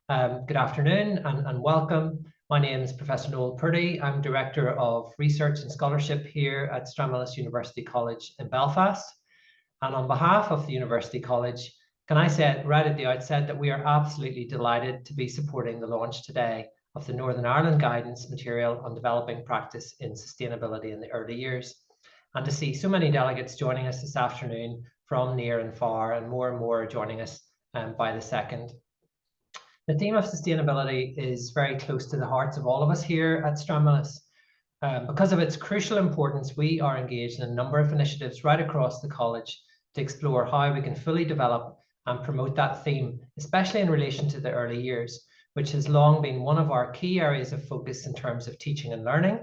Good afternoon and welcome. My name is Professor Noel Purdy. I'm Director of Research and Scholarship here at Stranmillis University College in Belfast. And on behalf of the University College, can I say right at the outset that we are absolutely delighted to be supporting the launch today of the Northern Ireland guidance material on developing practice in sustainability in the early years, and to see so many delegates joining us this afternoon from near and far, and more joining us by the second. The theme of sustainability is very close to the hearts of all of us here at Stranmillis. Because of its crucial importance, we are engaged in a number of initiatives right across the college to explore how we can fully develop and promote that theme, especially in relation to the early years, which has long been one of our key areas of focus in terms of teaching and learning,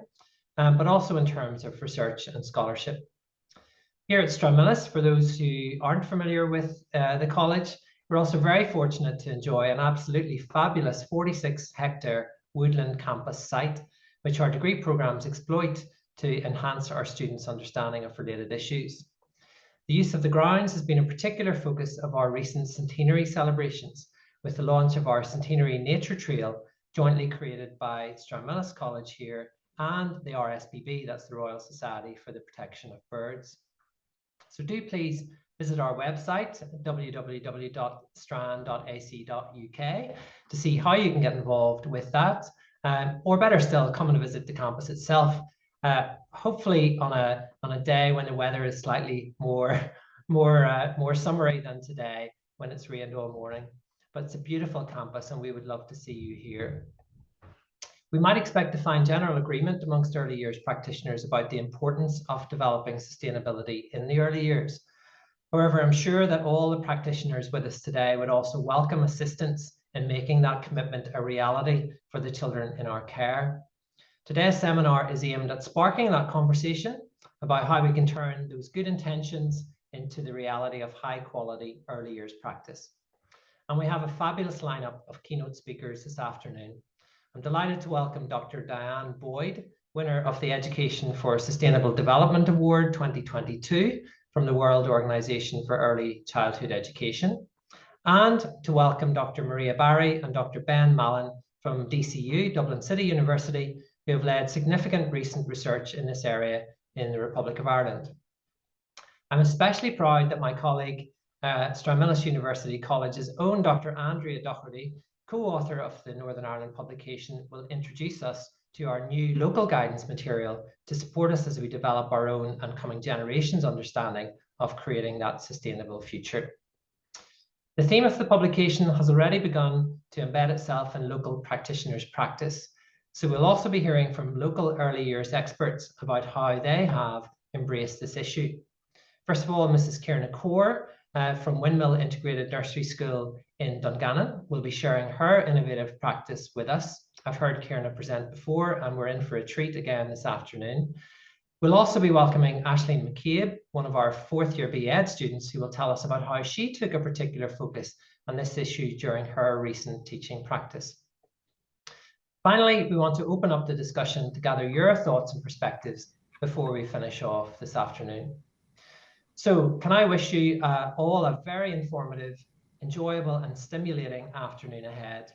but also in terms of research and scholarship. Here at Stranmillis, for those who aren't familiar with the college, we're also very fortunate to enjoy an absolutely fabulous 46-hectare woodland campus site, which our degree programs exploit to enhance our students' understanding of related issues. The use of the grounds has been a particular focus of our recent centenary celebrations, with the launch of our centenary nature trail, jointly created by Stranmillis College here and the RSPB, that's the Royal Society for the Protection of Birds. So do please visit our website, www.strand.ac.uk, to see how you can get involved with that, or better still, come and visit the campus itself. Hopefully on a day when the weather is slightly more summery than today, when it's rained all morning. But it's a beautiful campus, and we would love to see you here. We might expect to find general agreement amongst early years practitioners about the importance of developing sustainability in the early years. However, I'm sure that all the practitioners with us today would also welcome assistance in making that commitment a reality for the children in our care. Today's seminar is aimed at sparking that conversation about how we can turn those good intentions into the reality of high quality early years practice. And we have a fabulous lineup of keynote speakers this afternoon. I'm delighted to welcome Dr. Diane Boyd, winner of the Education for Sustainable Development Award 2022 from the World Organization for Early Childhood Education, and to welcome Dr. Maria Barry and Dr. Ben Mallon from DCU, Dublin City University, who have led significant recent research in this area in the Republic of Ireland. I'm especially proud that my colleague, Stranmillis University College's own Dr. Andrea Doherty, co-author of the Northern Ireland publication, will introduce us to our new local guidance material to support us as we develop our own and coming generations' understanding of creating that sustainable future. The theme of the publication has already begun to embed itself in local practitioners' practice. So we'll also be hearing from local early years experts about how they have embraced this issue. First of all, Mrs. Kierna Corr from Windmill Integrated Nursery School in Dungannon will be sharing her innovative practice with us. I've heard Kierna present before, and we're in for a treat again this afternoon. We'll also be welcoming Aisling McCabe, one of our fourth-year BEd students, who will tell us about how she took a particular focus on this issue during her recent teaching practice. Finally, we want to open up the discussion to gather your thoughts and perspectives before we finish off this afternoon. So can I wish you all a very informative, enjoyable and stimulating afternoon ahead.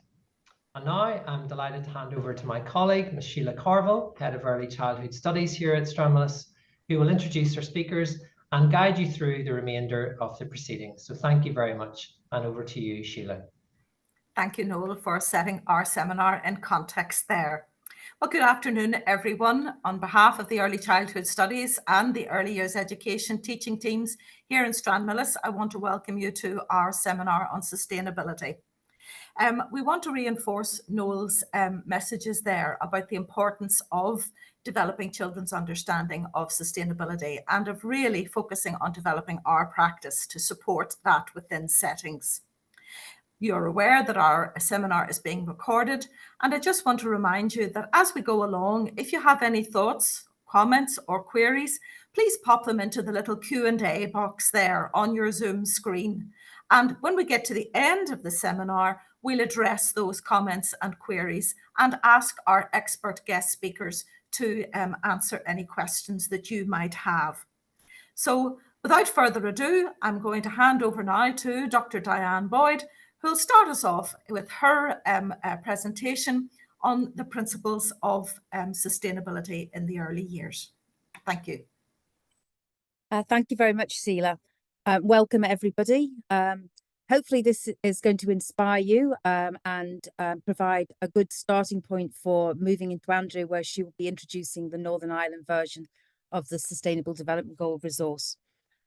And now I'm delighted to hand over to my colleague, Ms. Sheelagh Carville, Head of Early Childhood Studies here at Stranmillis, who will introduce our speakers and guide you through the remainder of the proceedings. So thank you very much, and over to you, Sheelagh. Thank you, Noel, for setting our seminar in context there. Well, good afternoon, everyone. On behalf of the Early Childhood Studies and the Early Years Education teaching teams here in Stranmillis, I want to welcome you to our seminar on sustainability. We want to reinforce Noel's messages there about the importance of developing children's understanding of sustainability and of really focusing on developing our practice to support that within settings. You're aware that our seminar is being recorded, and I just want to remind you that as we go along, if you have any thoughts, comments or queries, please pop them into the little Q&A box there on your Zoom screen. And when we get to the end of the seminar, we'll address those comments and queries and ask our expert guest speakers to answer any questions that you might have. So without further ado, I'm going to hand over now to Dr. Diane Boyd, who will start us off with her presentation on the principles of sustainability in the early years. Thank you. Thank you very much, Sheelagh. Welcome, everybody. Hopefully this is going to inspire you and provide a good starting point for moving into Andrea, where she will be introducing the Northern Ireland version of the Sustainable Development Goal resource.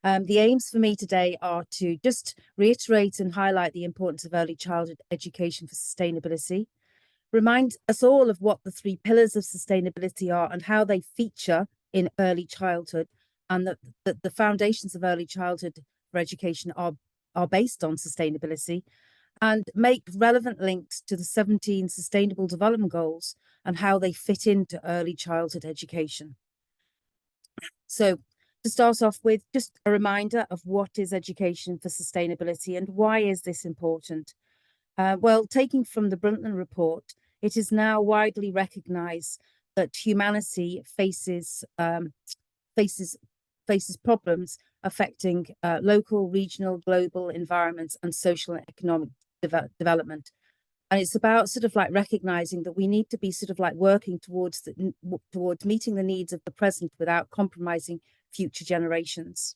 The aims for me today are to just reiterate and highlight the importance of early childhood education for sustainability, remind us all of what the 3 pillars of sustainability are and how they feature in early childhood, and that the foundations of early childhood for education are based on sustainability, and make relevant links to the 17 Sustainable Development Goals and how they fit into early childhood education. So to start off with, just a reminder of what is education for sustainability and why is this important? Well, taking from the Brundtland report, it is now widely recognised that humanity faces problems affecting local, regional, global environments and social and economic development. And it's about sort of like recognising that we need to be sort of like working towards meeting the needs of the present without compromising future generations.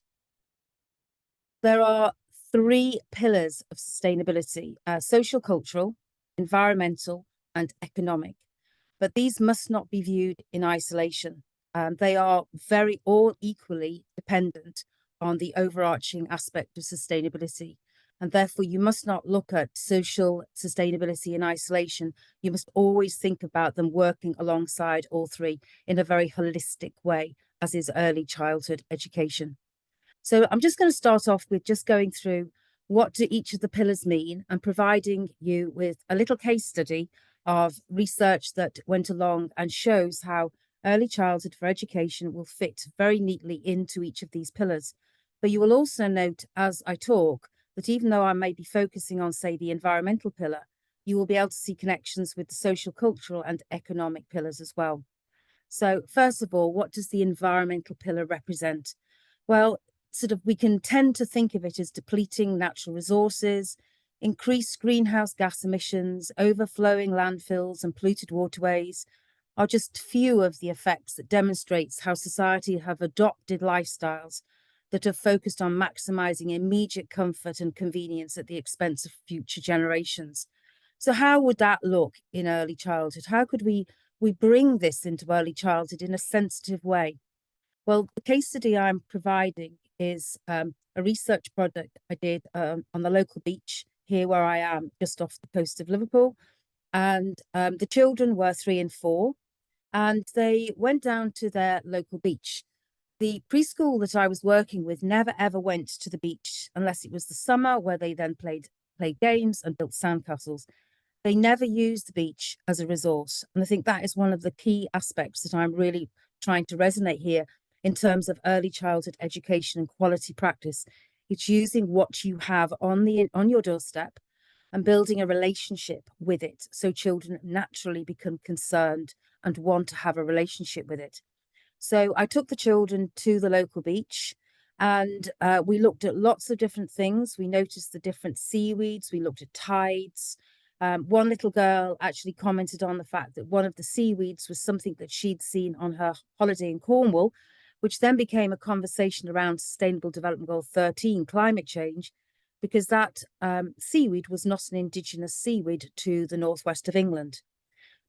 There are 3 pillars of sustainability: social, cultural, environmental, and economic. But these must not be viewed in isolation. They are all equally dependent on the overarching aspect of sustainability. And therefore, you must not look at social sustainability in isolation. You must always think about them working alongside all 3 in a very holistic way, as is early childhood education. So I'm just going to start off with just going through what do each of the pillars mean and providing you with a little case study of research that went along and shows how early childhood for education will fit very neatly into each of these pillars. But you will also note as I talk that even though I may be focusing on, say, the environmental pillar, you will be able to see connections with the social, cultural, and economic pillars as well. So first of all, what does the environmental pillar represent? Well, we can tend to think of it as depleting natural resources, increased greenhouse gas emissions, overflowing landfills and polluted waterways are just few of the effects that demonstrates how society have adopted lifestyles that are focused on maximizing immediate comfort and convenience at the expense of future generations. So how would that look in early childhood? How could we bring this into early childhood in a sensitive way? Well, the case study I'm providing is a research project I did on the local beach here where I am, just off the coast of Liverpool. And the children were 3 and 4, and they went down to their local beach. The preschool that I was working with never ever went to the beach unless it was the summer, where they then played games and built sandcastles. They never used the beach as a resource. And I think that is one of the key aspects that I'm really trying to resonate here in terms of early childhood education and quality practice. It's using what you have on your doorstep and building a relationship with it, so children naturally become concerned and want to have a relationship with it. So I took the children to the local beach and we looked at lots of different things. We noticed the different seaweeds. We looked at tides. One little girl actually commented on the fact that one of the seaweeds was something that she'd seen on her holiday in Cornwall, which then became a conversation around Sustainable Development Goal 13, climate change, because that seaweed was not an indigenous seaweed to the northwest of England.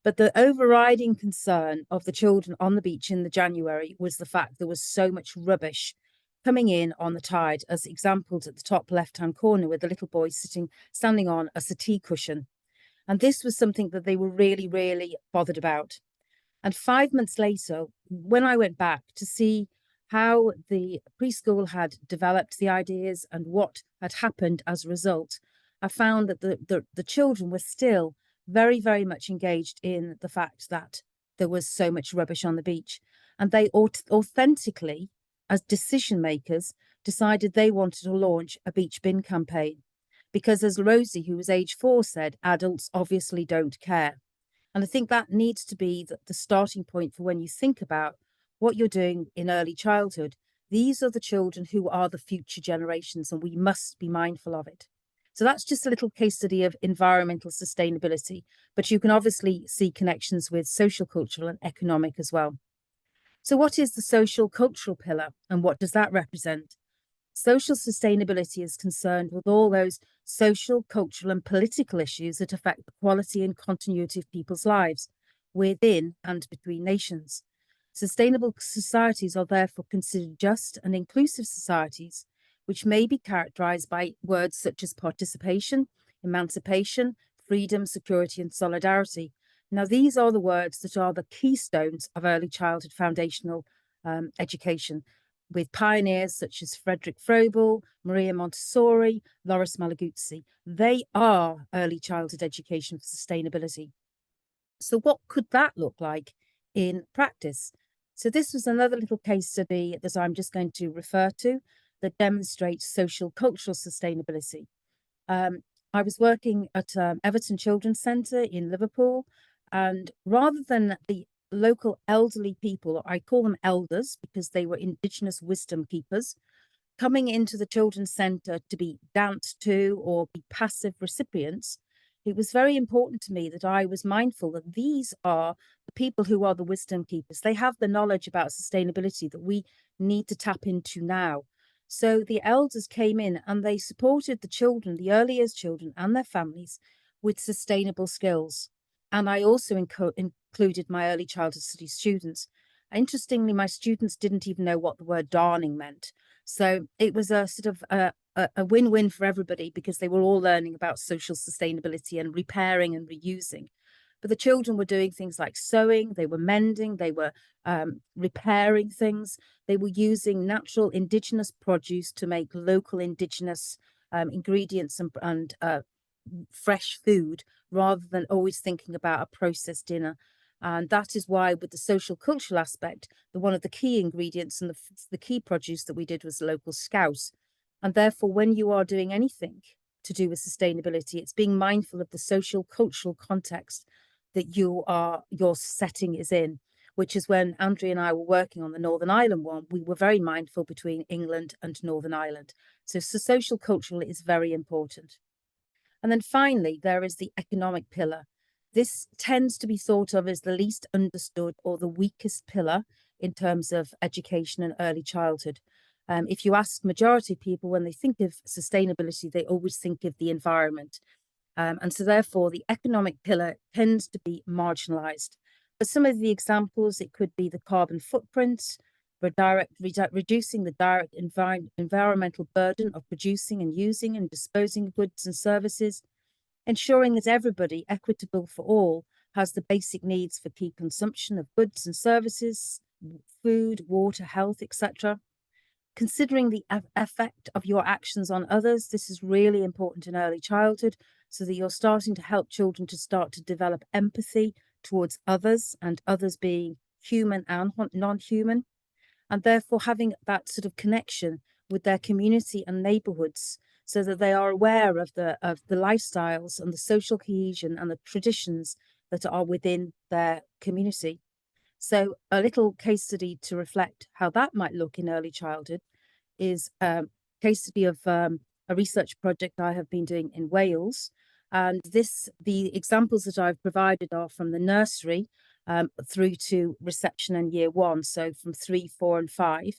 But the overriding concern of the children on the beach in the January was the fact there was so much rubbish coming in on the tide, as exampled at the top left-hand corner with the little boy standing on a settee cushion. And this was something that they were really, really bothered about. And 5 months later, when I went back to see how the preschool had developed the ideas and what had happened as a result, I found that the children were still very, very much engaged in the fact that there was so much rubbish on the beach. And they authentically, as decision makers, decided they wanted to launch a beach bin campaign. Because as Rosie, who was age 4, said, adults obviously don't care. And I think that needs to be the starting point for when you think about what you're doing in early childhood. These are the children who are the future generations, and we must be mindful of it. So that's just a little case study of environmental sustainability, but you can obviously see connections with social, cultural and economic as well. So what is the social cultural pillar and what does that represent? Social sustainability is concerned with all those social, cultural and political issues that affect the quality and continuity of people's lives within and between nations. Sustainable societies are therefore considered just and inclusive societies, which may be characterized by words such as participation, emancipation, freedom, security and solidarity. Now, these are the words that are the keystones of early childhood foundational education, with pioneers such as Frederick Froebel, Maria Montessori, Loris Malaguzzi. They are early childhood education for sustainability. So what could that look like in practice? So this was another little case study that I'm just going to refer to that demonstrates social cultural sustainability. I was working at Everton Children's Centre in Liverpool, and rather than the local elderly people, I call them elders because they were Indigenous wisdom keepers, coming into the children's centre to be danced to or be passive recipients, it was very important to me that I was mindful that these are the people who are the wisdom keepers. They have the knowledge about sustainability that we need to tap into now. So the elders came in and they supported the children, the early years children and their families with sustainable skills. And I also included my early childhood studies students. Interestingly, my students didn't even know what the word darning meant. So it was a sort of a win-win for everybody because they were all learning about social sustainability and repairing and reusing. But the children were doing things like sewing, they were mending, they were repairing things. They were using natural Indigenous produce to make local Indigenous ingredients and fresh food rather than always thinking about a processed dinner. And that is why with the social cultural aspect, one of the key ingredients and the key produce that we did was local scouse. And therefore, when you are doing anything to do with sustainability, it's being mindful of the social cultural context that your setting is in, which is when Andrea and I were working on the Northern Ireland one, we were very mindful between England and Northern Ireland. So social cultural is very important. And then finally, there is the economic pillar. This tends to be thought of as the least understood or the weakest pillar in terms of education and early childhood. If you ask majority of people when they think of sustainability, they always think of the environment. And so therefore, the economic pillar tends to be marginalised. For some of the examples, it could be the carbon footprint, reducing the direct environmental burden of producing and using and disposing of goods and services, ensuring that everybody, equitable for all, has the basic needs for key consumption of goods and services, food, water, health, etc. Considering the effect of your actions on others, this is really important in early childhood, so that you're starting to help children to start to develop empathy towards others, and others being human and non-human, and therefore having that sort of connection with their community and neighbourhoods, so that they are aware of the lifestyles and the social cohesion and the traditions that are within their community. So a little case study to reflect how that might look in early childhood is a case study of a research project I have been doing in Wales. And the examples that I've provided are from the nursery through to reception and year 1, so from 3, 4 and 5.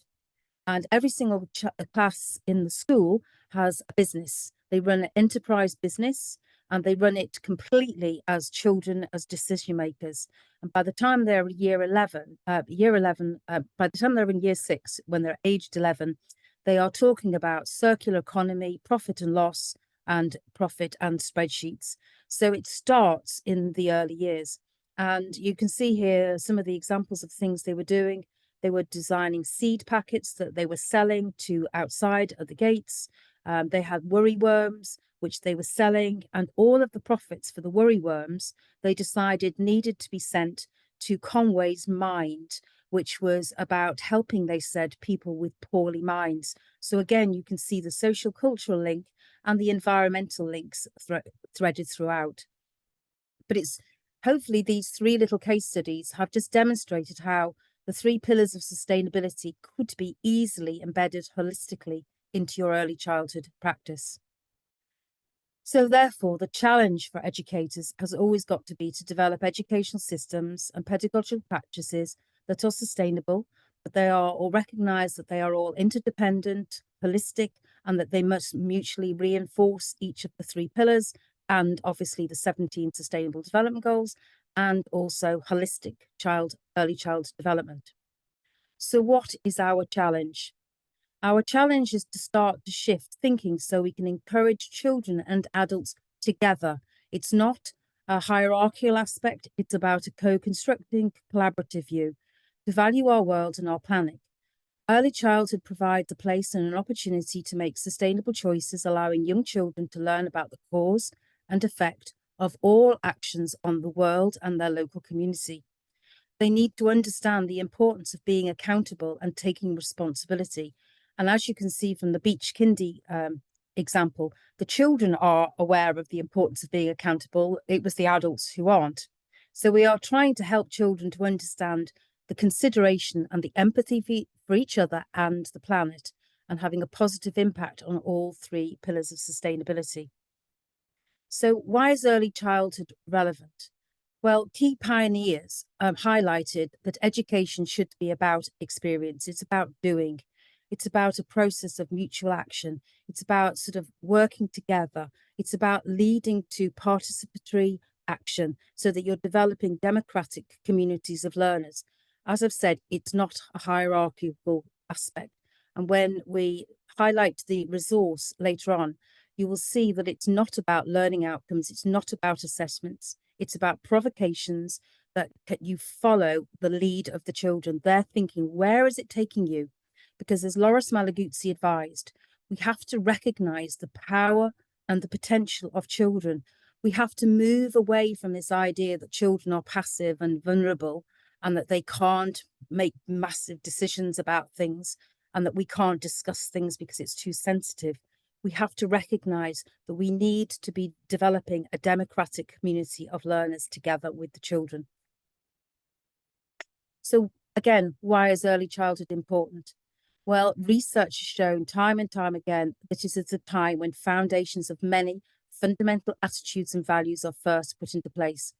And every single class in the school has a business. They run an enterprise business and they run it completely as children, as decision makers. And by the time they're year 11, by the time they're in year 6, when they're aged 11, they are talking about circular economy, profit and loss, and profit and spreadsheets. So it starts in the early years. And you can see here some of the examples of things they were doing. They were designing seed packets that they were selling to outside at the gates. They had worry worms, which they were selling, and all of the profits for the worry worms, they decided needed to be sent to Conway's Mind, which was about helping, they said, people with poorly minds. So again, you can see the social cultural link and the environmental links threaded throughout. But it's hopefully these 3 little case studies have just demonstrated how the 3 pillars of sustainability could be easily embedded holistically into your early childhood practice. So therefore, the challenge for educators has always got to be to develop educational systems and pedagogical practices that are sustainable, but they are all recognise that they are all interdependent, holistic, and that they must mutually reinforce each of the 3 pillars and obviously the 17 Sustainable Development Goals, and also holistic early child development. So what is our challenge? Our challenge is to start to shift thinking so we can encourage children and adults together. It's not a hierarchical aspect, it's about a co-constructing, collaborative view to value our world and our planet. Early childhood provides a place and an opportunity to make sustainable choices, allowing young children to learn about the cause and effect of all actions on the world and their local community. They need to understand the importance of being accountable and taking responsibility. And as you can see from the Beach Kindy example, the children are aware of the importance of being accountable. It was the adults who aren't. So we are trying to help children to understand the consideration and the empathy for each other and the planet, and having a positive impact on all 3 pillars of sustainability. So why is early childhood relevant? Well, key pioneers highlighted that education should be about experience. It's about doing. It's about a process of mutual action. It's about sort of working together. It's about leading to participatory action so that you're developing democratic communities of learners. As I've said, it's not a hierarchical aspect. And when we highlight the resource later on, you will see that it's not about learning outcomes. It's not about assessments. It's about provocations that you follow the lead of the children. They're thinking, where is it taking you? Because as Loris Malaguzzi advised, we have to recognize the power and the potential of children. We have to move away from this idea that children are passive and vulnerable and that they can't make massive decisions about things and that we can't discuss things because it's too sensitive. We have to recognize that we need to be developing a democratic community of learners together with the children. So again, why is early childhood important? Well, research has shown time and time again that it is a time when foundations of many fundamental attitudes and values are first put into place.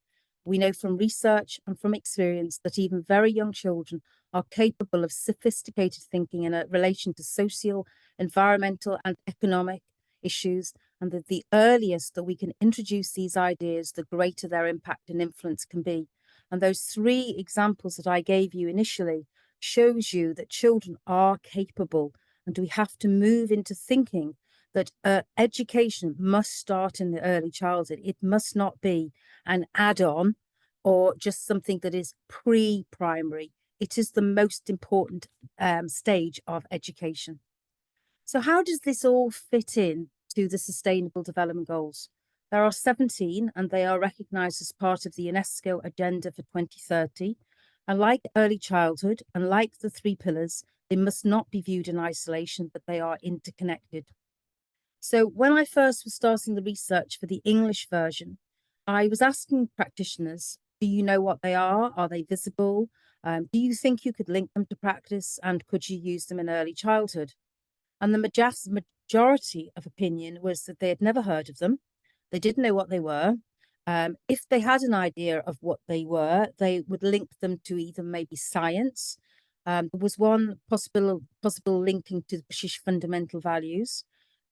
We know from research and from experience that even very young children are capable of sophisticated thinking in relation to social, environmental, and economic issues, and that the earliest that we can introduce these ideas, the greater their impact and influence can be. And those 3 examples that I gave you initially shows you that children are capable, and we have to move into thinking that education must start in the early childhood. It must not be an add-on or just something that is pre-primary. It is the most important stage of education. So how does this all fit in to the Sustainable Development Goals? There are 17 and they are recognised as part of the UNESCO Agenda for 2030. And like early childhood and like the 3 pillars, they must not be viewed in isolation, but they are interconnected. So when I first was starting the research for the English version, I was asking practitioners, do you know what they are? Are they visible? Do you think you could link them to practice, and could you use them in early childhood? And the majority of opinion was that they had never heard of them. They didn't know what they were. If they had an idea of what they were, they would link them to either maybe science. There was one possible linking to the British fundamental values,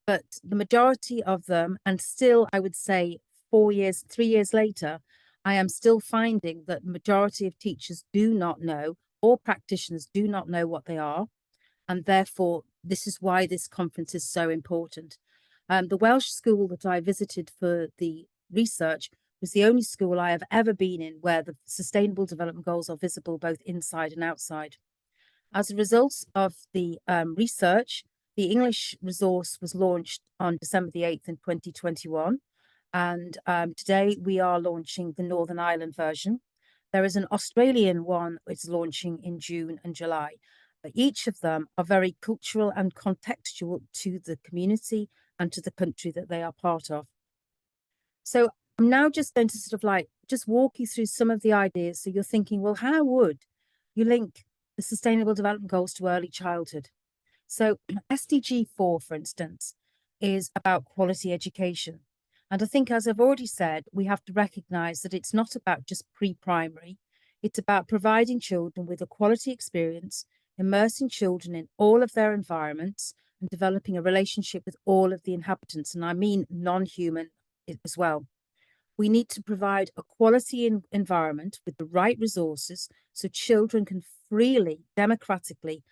but the majority of them, and still I would say 3 years later, I am still finding that the majority of teachers do not know, or practitioners do not know what they are. And therefore, this is why this conference is so important. The Welsh school that I visited for the research was the only school I have ever been in where the Sustainable Development Goals are visible both inside and outside. As a result of the research, the English resource was launched on December the 8th in 2021. And today we are launching the Northern Ireland version. There is an Australian one which is launching in June and July. But each of them are very cultural and contextual to the community and to the country that they are part of. So I'm now just going to sort of just walk you through some of the ideas. So you're thinking, well, how would you link the Sustainable Development Goals to early childhood? So SDG 4, for instance, is about quality education. And I think, as I've already said, we have to recognise that it's not about just pre-primary. It's about providing children with a quality experience, immersing children in all of their environments, and developing a relationship with all of the inhabitants. And I mean non-human as well. We need to provide a quality environment with the right resources so children can freely, democratically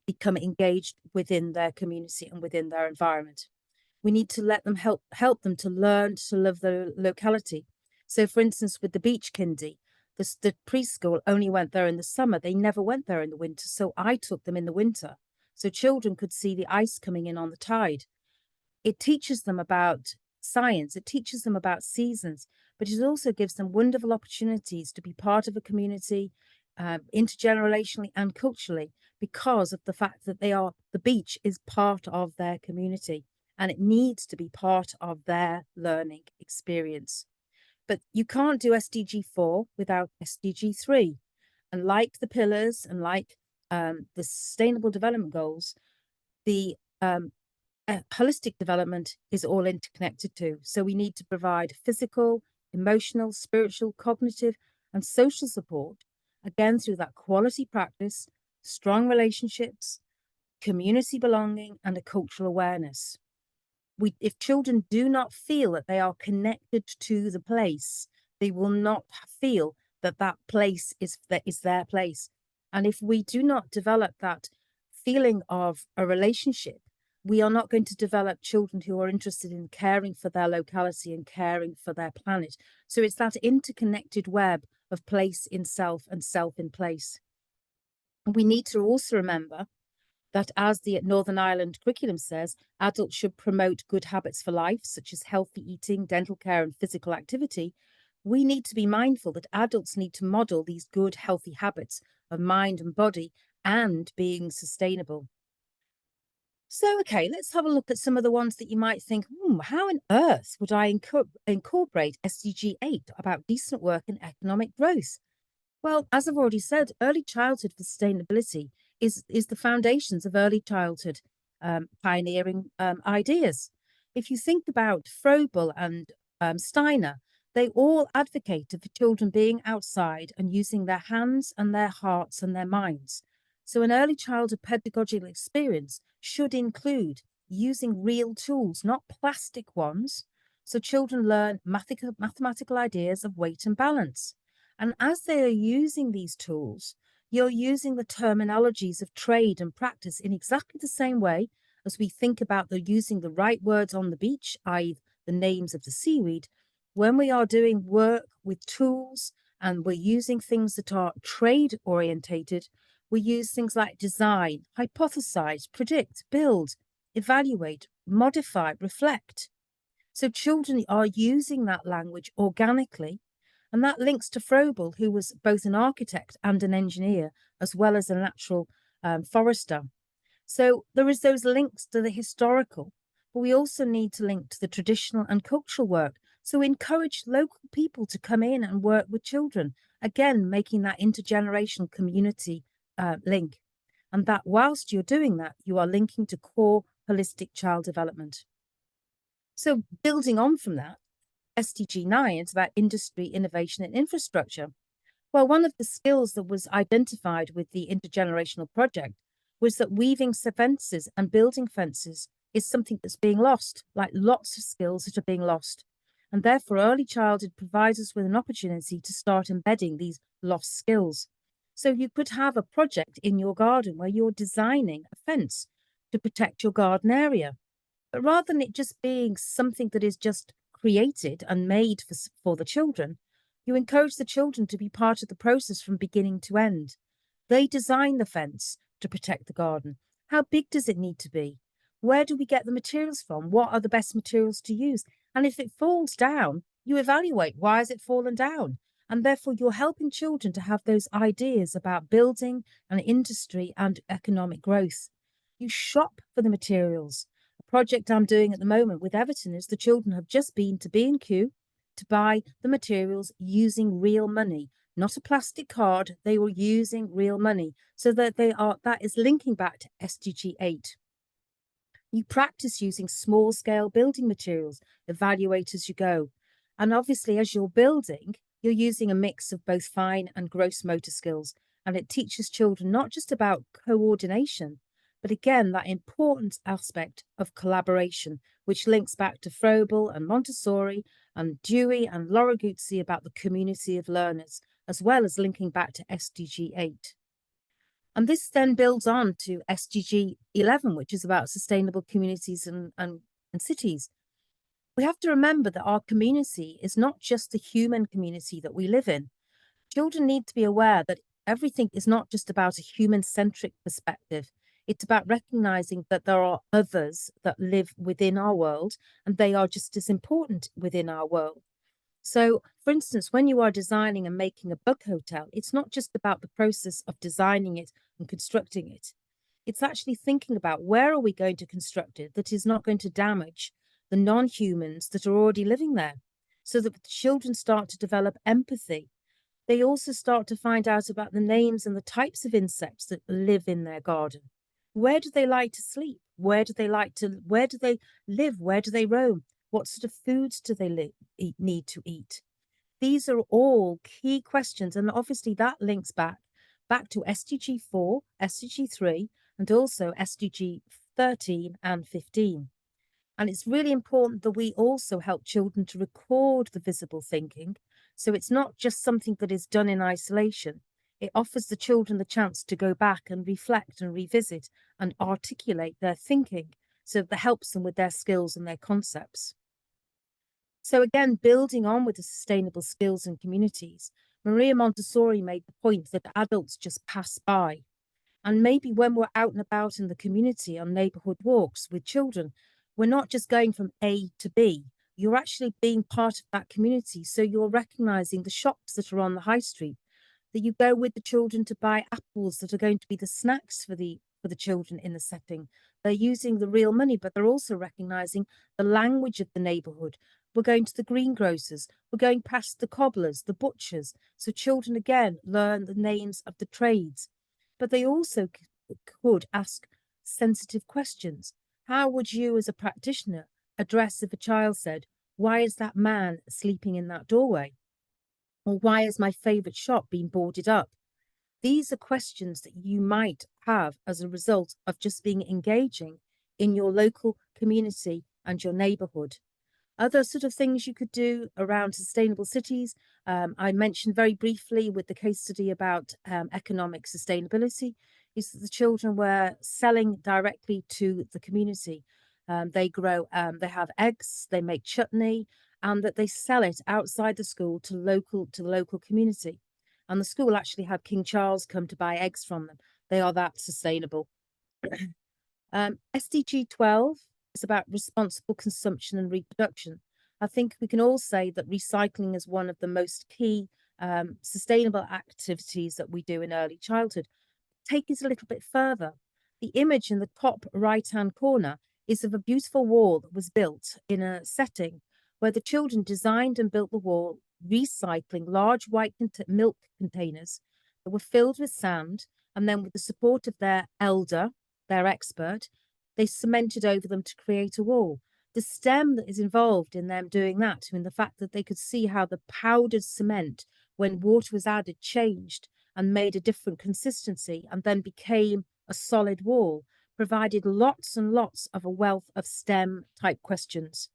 become engaged within their community and within their environment. We need to let them help them to learn to love the locality. So, for instance, with the beach kindy, the preschool only went there in the summer. They never went there in the winter. So I took them in the winter so children could see the ice coming in on the tide. It teaches them about science, it teaches them about seasons, but it also gives them wonderful opportunities to be part of a community, intergenerationally and culturally, because of the fact that the beach is part of their community and it needs to be part of their learning experience. But you can't do SDG 4 without SDG 3. And like the pillars and like the Sustainable Development Goals, the holistic development is all interconnected too. So we need to provide physical, emotional, spiritual, cognitive, and social support, again, through that quality practice, strong relationships, community belonging, and a cultural awareness. If children do not feel that they are connected to the place, they will not feel that that place is their place. And if we do not develop that feeling of a relationship, we are not going to develop children who are interested in caring for their locality and caring for their planet. So it's that interconnected web of place in self and self in place. And we need to also remember that, as the Northern Ireland curriculum says, adults should promote good habits for life, such as healthy eating, dental care, and physical activity. We need to be mindful that adults need to model these good, healthy habits of mind and body and being sustainable. So, okay, let's have a look at some of the ones that you might think, how on earth would I incorporate SDG 8 about decent work and economic growth? Well, as I've already said, early childhood sustainability is the foundations of early childhood pioneering ideas. If you think about Froebel and Steiner, they all advocated for children being outside and using their hands and their hearts and their minds. So an early childhood pedagogical experience should include using real tools, not plastic ones, so children learn mathematical ideas of weight and balance. And as they are using these tools, you're using the terminologies of trade and practice in exactly the same way as we think about using the right words on the beach, i.e. the names of the seaweed. When we are doing work with tools and we're using things that are trade orientated, we use things like design, hypothesize, predict, build, evaluate, modify, reflect. So children are using that language organically. And that links to Froebel, who was both an architect and an engineer, as well as a natural forester. So there is those links to the historical, but we also need to link to the traditional and cultural work. So encourage local people to come in and work with children, again, making that intergenerational community link. And that whilst you're doing that, you are linking to core holistic child development. So building on from that, SDG 9 is about industry, innovation, and infrastructure. Well, one of the skills that was identified with the intergenerational project was that weaving fences and building fences is something that's being lost, like lots of skills that are being lost. And therefore, early childhood provides us with an opportunity to start embedding these lost skills. So you could have a project in your garden where you're designing a fence to protect your garden area. But rather than it just being something that is just created and made for the children, you encourage the children to be part of the process from beginning to end. They design the fence to protect the garden. How big does it need to be? Where do we get the materials from? What are the best materials to use? And if it falls down, you evaluate, why has it fallen down? And therefore you're helping children to have those ideas about building and industry and economic growth. You shop for the materials. Project I'm doing at the moment with Everton is the children have just been to B&Q to buy the materials using real money, not a plastic card. They were using real money, so that that is linking back to SDG 8. You practice using small scale building materials, evaluate as you go. And obviously, as you're building, you're using a mix of both fine and gross motor skills. And it teaches children not just about coordination, but again, that important aspect of collaboration, which links back to Froebel and Montessori and Dewey and Laura Guzzi about the community of learners, as well as linking back to SDG 8. And this then builds on to SDG 11, which is about sustainable communities and cities. We have to remember that our community is not just the human community that we live in. Children need to be aware that everything is not just about a human-centric perspective. It's about recognizing that there are others that live within our world, and they are just as important within our world. So, for instance, when you are designing and making a bug hotel, it's not just about the process of designing it and constructing it. It's actually thinking about where are we going to construct it that is not going to damage the non-humans that are already living there, so that the children start to develop empathy. They also start to find out about the names and the types of insects that live in their garden. Where do they like to sleep? Where do they live? Where do they roam? What sort of foods do they need to eat? These are all key questions, and obviously that links back to SDG 4, SDG 3, and also SDG 13 and 15. And it's really important that we also help children to record the visible thinking. So it's not just something that is done in isolation. It offers the children the chance to go back and reflect and revisit and articulate their thinking, so that helps them with their skills and their concepts. So again, building on with the sustainable skills and communities, Maria Montessori made the point that adults just pass by. And maybe when we're out and about in the community on neighbourhood walks with children, we're not just going from A to B. You're actually being part of that community. So you're recognising the shops that are on the high street, that you go with the children to buy apples that are going to be the snacks for the children in the setting. They're using the real money, but they're also recognising the language of the neighbourhood. We're going to the greengrocers. We're going past the cobblers, the butchers. So children, again, learn the names of the trades. But they also could ask sensitive questions. How would you, as a practitioner, address if a child said, "Why is that man sleeping in that doorway?" Or "Why is my favourite shop being boarded up?" These are questions that you might have as a result of just being engaging in your local community and your neighbourhood. Other sort of things you could do around sustainable cities, I mentioned very briefly with the case study about economic sustainability, is that the children were selling directly to the community. They grow, they have eggs, they make chutney, and that they sell it outside the school to the local community. And the school actually had King Charles come to buy eggs from them. They are that sustainable. SDG 12 is about responsible consumption and reproduction. I think we can all say that recycling is one of the most key sustainable activities that we do in early childhood. Take it a little bit further. The image in the top right-hand corner is of a beautiful wall that was built in a setting where the children designed and built the wall recycling large white milk containers that were filled with sand, and then with the support of their elder, their expert, they cemented over them to create a wall. The STEM that is involved in them doing that, in the fact that they could see how the powdered cement, when water was added, changed and made a different consistency and then became a solid wall, provided lots and lots of a wealth of STEM type questions.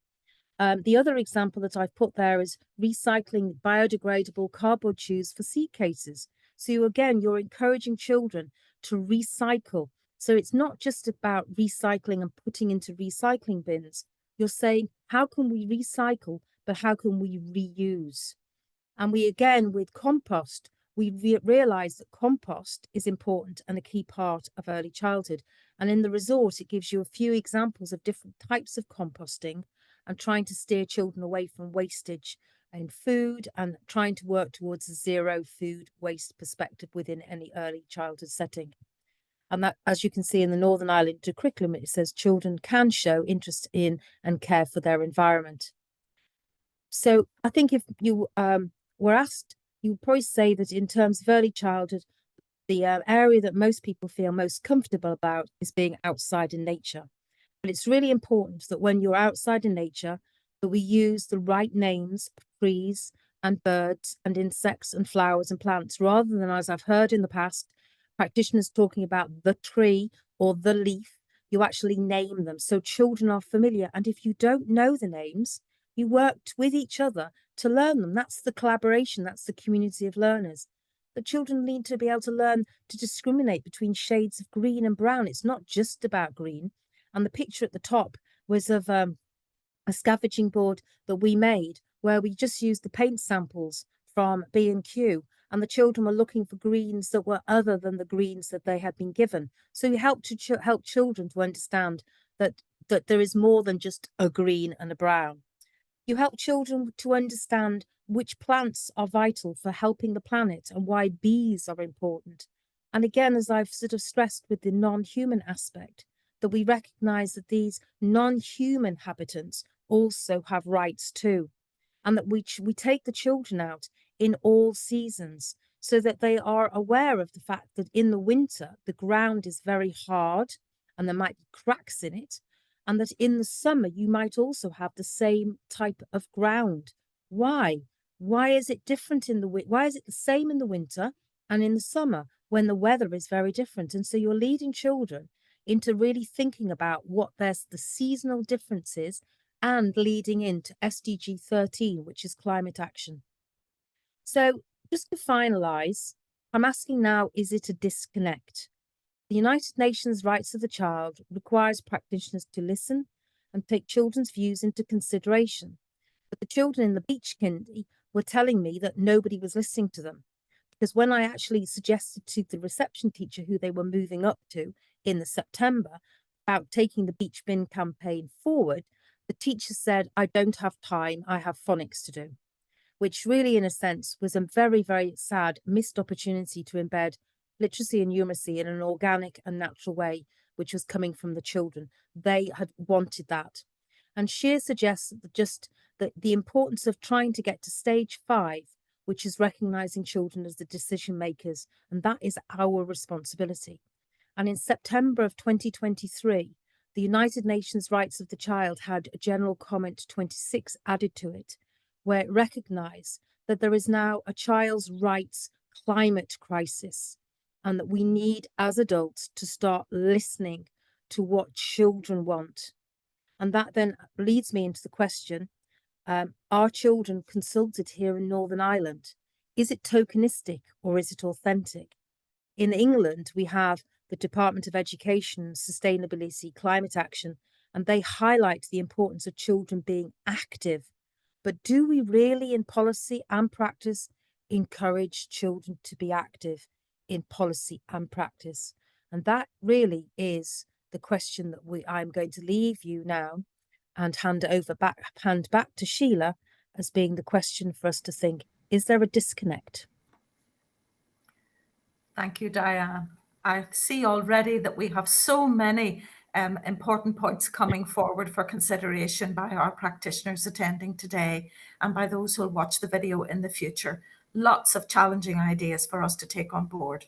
The other example that I've put there is recycling biodegradable cardboard tubes for seed cases. So again, you're encouraging children to recycle. So it's not just about recycling and putting into recycling bins. You're saying, how can we recycle, but how can we reuse? And we, again, with compost, we realise that compost is important and a key part of early childhood. And in the resort, it gives you a few examples of different types of composting and trying to steer children away from wastage in food and trying to work towards a zero food waste perspective within any early childhood setting. And that, as you can see in the Northern Ireland curriculum, it says children can show interest in and care for their environment. So I think if you were asked, you would probably say that in terms of early childhood, the area that most people feel most comfortable about is being outside in nature. But it's really important that when you're outside in nature, that we use the right names of trees and birds and insects and flowers and plants, rather than, as I've heard in the past, practitioners talking about the tree or the leaf. You actually name them so children are familiar. And if you don't know the names, you worked with each other to learn them. That's the collaboration, that's the community of learners. The children need to be able to learn to discriminate between shades of green and brown. It's not just about green. And the picture at the top was of a scavenging board that we made, where we just used the paint samples from B&Q, and the children were looking for greens that were other than the greens that they had been given. So we helped to help children to understand that there is more than just a green and a brown. You help children to understand which plants are vital for helping the planet and why bees are important. And again, as I've sort of stressed with the non-human aspect, that we recognise that these non-human habitants also have rights too, and that we take the children out in all seasons so that they are aware of the fact that in the winter the ground is very hard and there might be cracks in it, and that in the summer you might also have the same type of ground. Why? Why is it different in the why is it the same in the winter and in the summer when the weather is very different? And so you're leading children into really thinking about what there's the seasonal differences and leading into SDG 13, which is climate action. So just to finalise, I'm asking now, is it a disconnect? The United Nations Rights of the Child requires practitioners to listen and take children's views into consideration. But the children in the beach kindy were telling me that nobody was listening to them. Because when I actually suggested to the reception teacher who they were moving up to in the September about taking the beach bin campaign forward, the teacher said, I don't have time, I have phonics to do, which really, in a sense, was a very, very sad missed opportunity to embed literacy and numeracy in an organic and natural way, which was coming from the children. They had wanted that. And Sheelagh suggests that just the importance of trying to get to stage 5, which is recognising children as the decision makers, and that is our responsibility. And in September of 2023, the United Nations Rights of the Child had a General Comment 26 added to it, where it recognised that there is now a child's rights climate crisis, and that we need, as adults, to start listening to what children want. And that then leads me into the question, are children consulted here in Northern Ireland? Is it tokenistic or is it authentic? In England, we have the Department of Education, Sustainability, Climate Action, and they highlight the importance of children being active. But do we really, in policy and practice, encourage children to be active in policy and practice? And that really is the question that I'm going to leave you now and hand back to Sheelagh as being the question for us to think, is there a disconnect? Thank you, Diane. I see already that we have so many important points coming forward for consideration by our practitioners attending today and by those who will watch the video in the future. Lots of challenging ideas for us to take on board.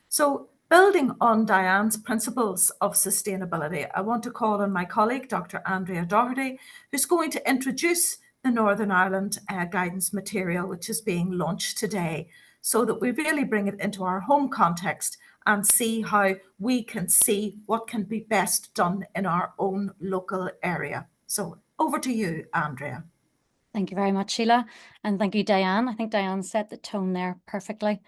So, building on Diane's principles of sustainability, I want to call on my colleague, Dr. Andrea Doherty, who's going to introduce the Northern Ireland guidance material, which is being launched today, so that we really bring it into our home context and see how we can see what can be best done in our own local area. So over to you, Andrea. Thank you very much, Sheelagh. And thank you, Diane. I think Diane set the tone there perfectly.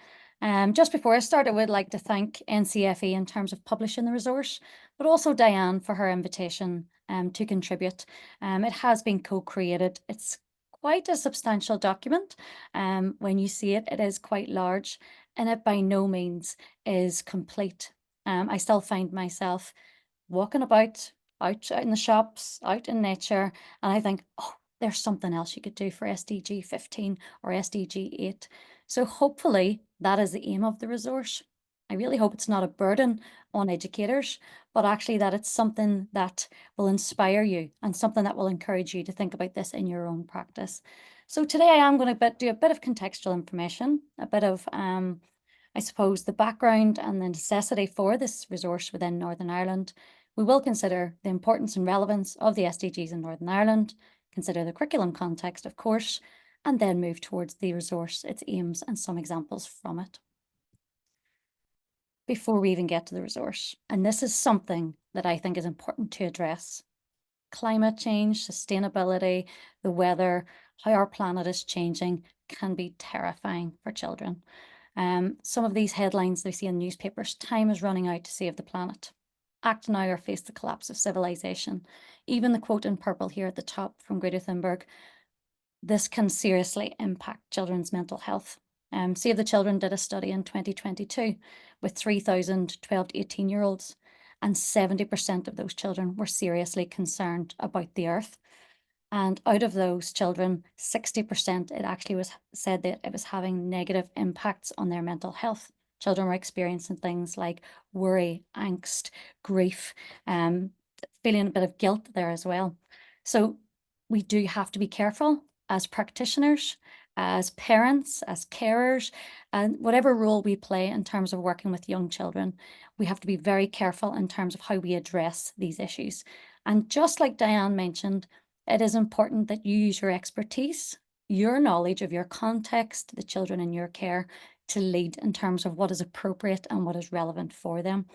Just before I start, I would like to thank NCFE in terms of publishing the resource, but also Diane for her invitation to contribute. It has been co-created. It's quite a substantial document. When you see it, it is quite large, and it by no means is complete. I still find myself walking about, out in the shops, out in nature, and I think, oh, there's something else you could do for SDG 15 or SDG 8. So hopefully that is the aim of the resource. I really hope it's not a burden on educators, but actually that it's something that will inspire you and something that will encourage you to think about this in your own practice. So today I am going to do a bit of contextual information, a bit of, I suppose, the background and the necessity for this resource within Northern Ireland. We will consider the importance and relevance of the SDGs in Northern Ireland, consider the curriculum context, of course, and then move towards the resource, its aims, and some examples from it. Before we even get to the resource, and this is something that I think is important to address: climate change, sustainability, the weather, how our planet is changing can be terrifying for children. Some of these headlines they see in newspapers: time is running out to save the planet. Act now or face the collapse of civilization. Even the quote in purple here at the top from Greta Thunberg, this can seriously impact children's mental health. Save the Children did a study in 2022 with 3,000 12 to 18-year-olds, and 70% of those children were seriously concerned about the earth. And out of those children, 60%, it actually was said that it was having negative impacts on their mental health. Children were experiencing things like worry, angst, grief, feeling a bit of guilt there as well. So we do have to be careful as practitioners, as parents, as carers, and whatever role we play in terms of working with young children. We have to be very careful in terms of how we address these issues. And just like Diane mentioned, it is important that you use your expertise, your knowledge of your context, the children in your care, to lead in terms of what is appropriate and what is relevant for them.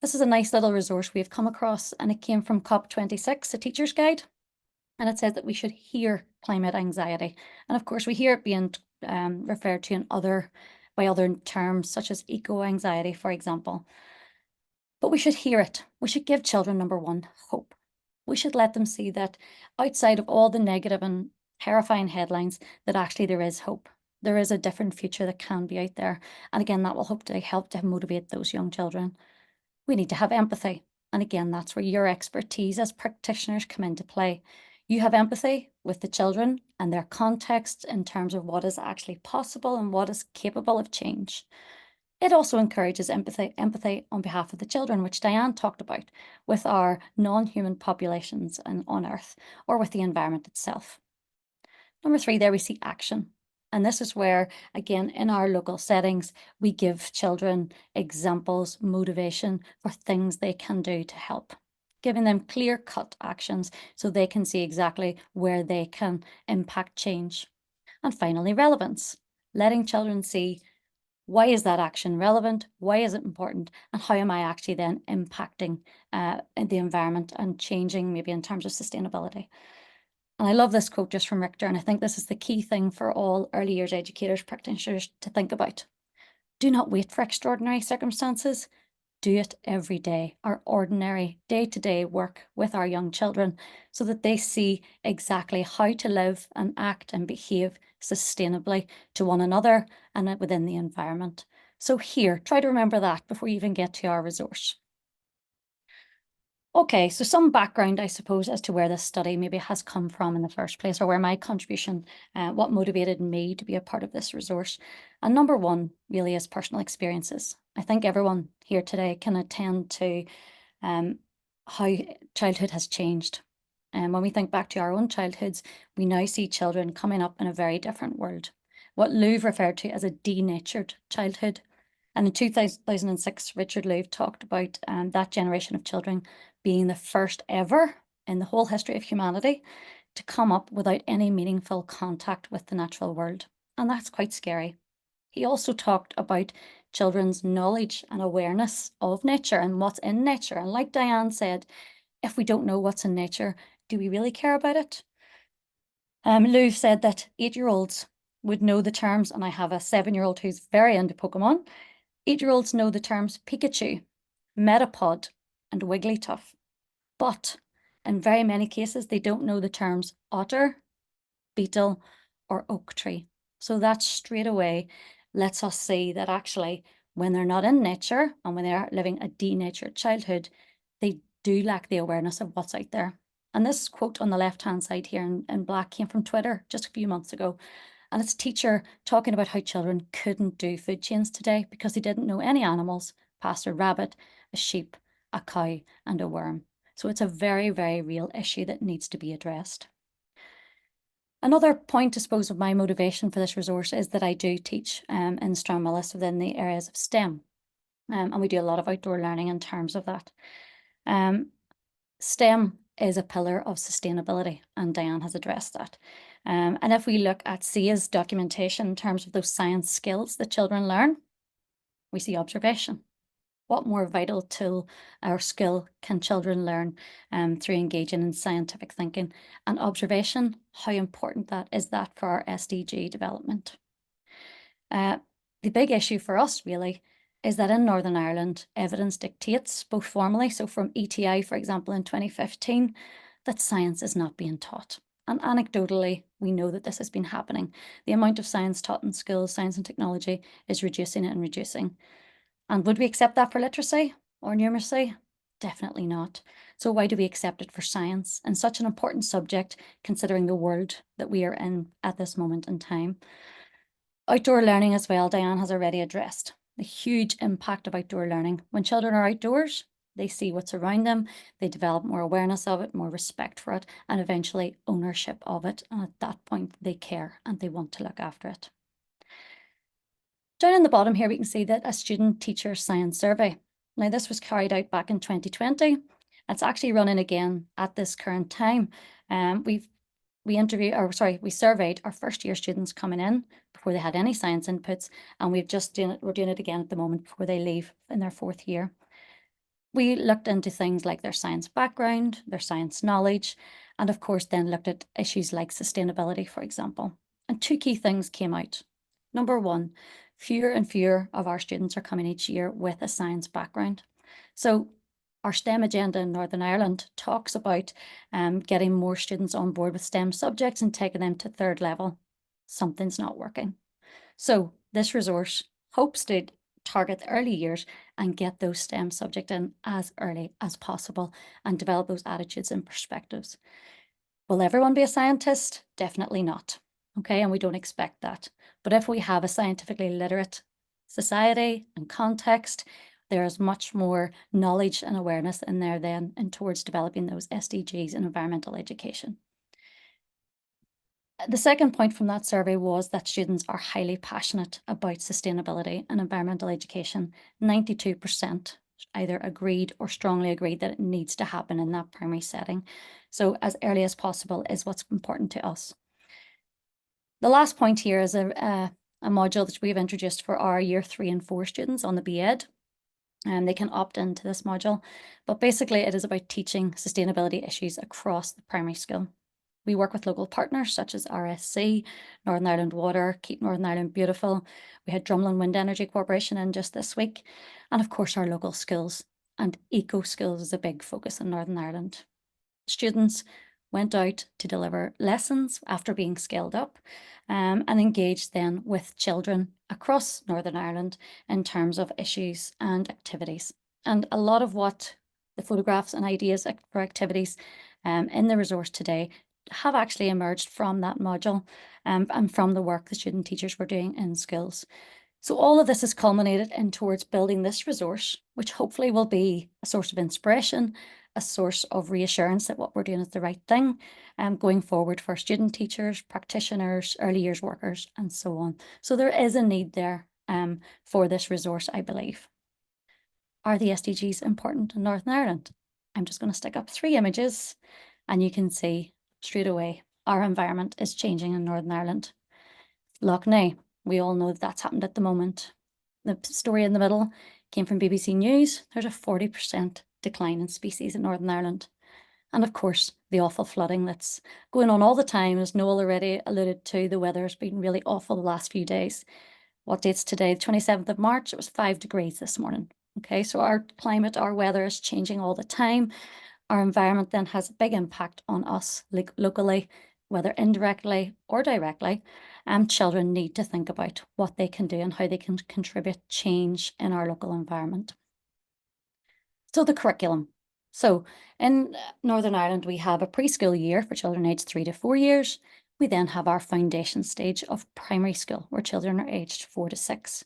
This is a nice little resource we've come across, and it came from COP26, a teacher's guide. And it says that we should hear climate anxiety. And of course, we hear it being referred to by other terms, such as eco-anxiety, for example. But we should hear it. We should give children, number one, hope. We should let them see that outside of all the negative and terrifying headlines, that actually there is hope. There is a different future that can be out there. And again, that will hopefully help to motivate those young children. We need to have empathy. And again, that's where your expertise as practitioners come into play. You have empathy with the children and their context in terms of what is actually possible and what is capable of change. It also encourages empathy on behalf of the children, which Diane talked about, with our non-human populations on Earth or with the environment itself. Number 3, there we see action. And this is where, again, in our local settings, we give children examples, motivation for things they can do to help, giving them clear-cut actions so they can see exactly where they can impact change. And finally, relevance, letting children see, why is that action relevant? Why is it important? And how am I actually then impacting the environment and changing maybe in terms of sustainability? And I love this quote just from Richter, and I think this is the key thing for all early years educators, practitioners to think about. Do not wait for extraordinary circumstances. Do it every day, our ordinary day-to-day work with our young children, so that they see exactly how to live and act and behave sustainably to one another and within the environment. So here, try to remember that before you even get to our resource. Okay, so some background, I suppose, as to where this study maybe has come from in the first place, or where my contribution, what motivated me to be a part of this resource. And number 1 really is personal experiences. I think everyone here today can attend to how childhood has changed. And when we think back to our own childhoods, we now see children coming up in a very different world. What Louvre referred to as a denatured childhood. And in 2006, Richard Louvre talked about that generation of children being the first ever in the whole history of humanity to come up without any meaningful contact with the natural world. And that's quite scary. He also talked about children's knowledge and awareness of nature and what's in nature. And like Diane said, if we don't know what's in nature, do we really care about it? Louvre said that 8-year-olds would know the terms, and I have a 7-year-old who's very into Pokemon. 8-year-olds know the terms Pikachu, Metapod, and Wigglytuff. But in very many cases, they don't know the terms otter, beetle, or oak tree. So that straight away lets us see that actually when they're not in nature and when they're living a denatured childhood, they do lack the awareness of what's out there. And this quote on the left-hand side here in black came from Twitter just a few months ago. And it's a teacher talking about how children couldn't do food chains today because they didn't know any animals past a rabbit, a sheep, a cow, and a worm. So it's a very, very real issue that needs to be addressed. Another point, I suppose, of my motivation for this resource is that I do teach in Stranmillis within the areas of STEM. And we do a lot of outdoor learning in terms of that. STEM is a pillar of sustainability, and Diane has addressed that. And if we look at SIA's documentation in terms of those science skills that children learn, we see observation. What more vital tool or skill can children learn through engaging in scientific thinking and observation? How important that is for our SDG development? The big issue for us really is that in Northern Ireland, evidence dictates, both formally, so from ETI, for example, in 2015, that science is not being taught. And anecdotally, we know that this has been happening. The amount of science taught in schools, science and technology, is reducing and reducing. And would we accept that for literacy or numeracy? Definitely not. So why do we accept it for science and such an important subject, considering the world that we are in at this moment in time? Outdoor learning as well, Diane has already addressed the huge impact of outdoor learning. When children are outdoors, they see what's around them, they develop more awareness of it, more respect for it, and eventually ownership of it. And at that point, they care and they want to look after it. Down in the bottom here, we can see that a student teacher science survey. Now, this was carried out back in 2020. It's actually running again at this current time. We surveyed our first year students coming in before they had any science inputs, and we're doing it again at the moment before they leave in their 4th year. We looked into things like their science background, their science knowledge, and of course then looked at issues like sustainability, for example. And 2 key things came out. Number 1, fewer and fewer of our students are coming each year with a science background. So our STEM agenda in Northern Ireland talks about getting more students on board with STEM subjects and taking them to 3rd level. Something's not working. So this resource hopes to target the early years and get those STEM subjects in as early as possible and develop those attitudes and perspectives. Will everyone be a scientist? Definitely not. Okay, and we don't expect that. But if we have a scientifically literate society and context, there is much more knowledge and awareness in there then and towards developing those SDGs in environmental education. The second point from that survey was that students are highly passionate about sustainability and environmental education. 92% either agreed or strongly agreed that it needs to happen in that primary setting. So as early as possible is what's important to us. The last point here is a module that we've introduced for our year 3 and 4 students on the BEd. And they can opt into this module, but basically it is about teaching sustainability issues across the primary school. We work with local partners such as RSC, Northern Ireland Water, Keep Northern Ireland Beautiful. We had Drumlin Wind Energy Corporation in just this week. And of course our local skills, and eco skills is a big focus in Northern Ireland. Students went out to deliver lessons after being scaled up and engaged then with children across Northern Ireland in terms of issues and activities. And a lot of what the photographs and ideas for activities in the resource today have actually emerged from that module and from the work the student teachers were doing in schools. So all of this is culminated in towards building this resource, which hopefully will be a source of inspiration, a source of reassurance that what we're doing is the right thing, going forward for student teachers, practitioners, early years workers, and so on. So there is a need there for this resource, I believe. Are the SDGs important in Northern Ireland? I'm just going to stick up 3 images and you can see straight away our environment is changing in Northern Ireland. Lough Neagh, we all know that that's happened at the moment. The story in the middle came from BBC News. There's a 40% decline in species in Northern Ireland. And of course, the awful flooding that's going on all the time, as Noel already alluded to, the weather has been really awful the last few days. What date's today? The 27th of March, it was 5 degrees this morning. Okay, so our climate, our weather is changing all the time. Our environment then has a big impact on us locally, whether indirectly or directly. Children need to think about what they can do and how they can contribute change in our local environment. So the curriculum. So in Northern Ireland, we have a preschool year for children aged 3 to 4 years. We then have our foundation stage of primary school, where children are aged 4 to 6.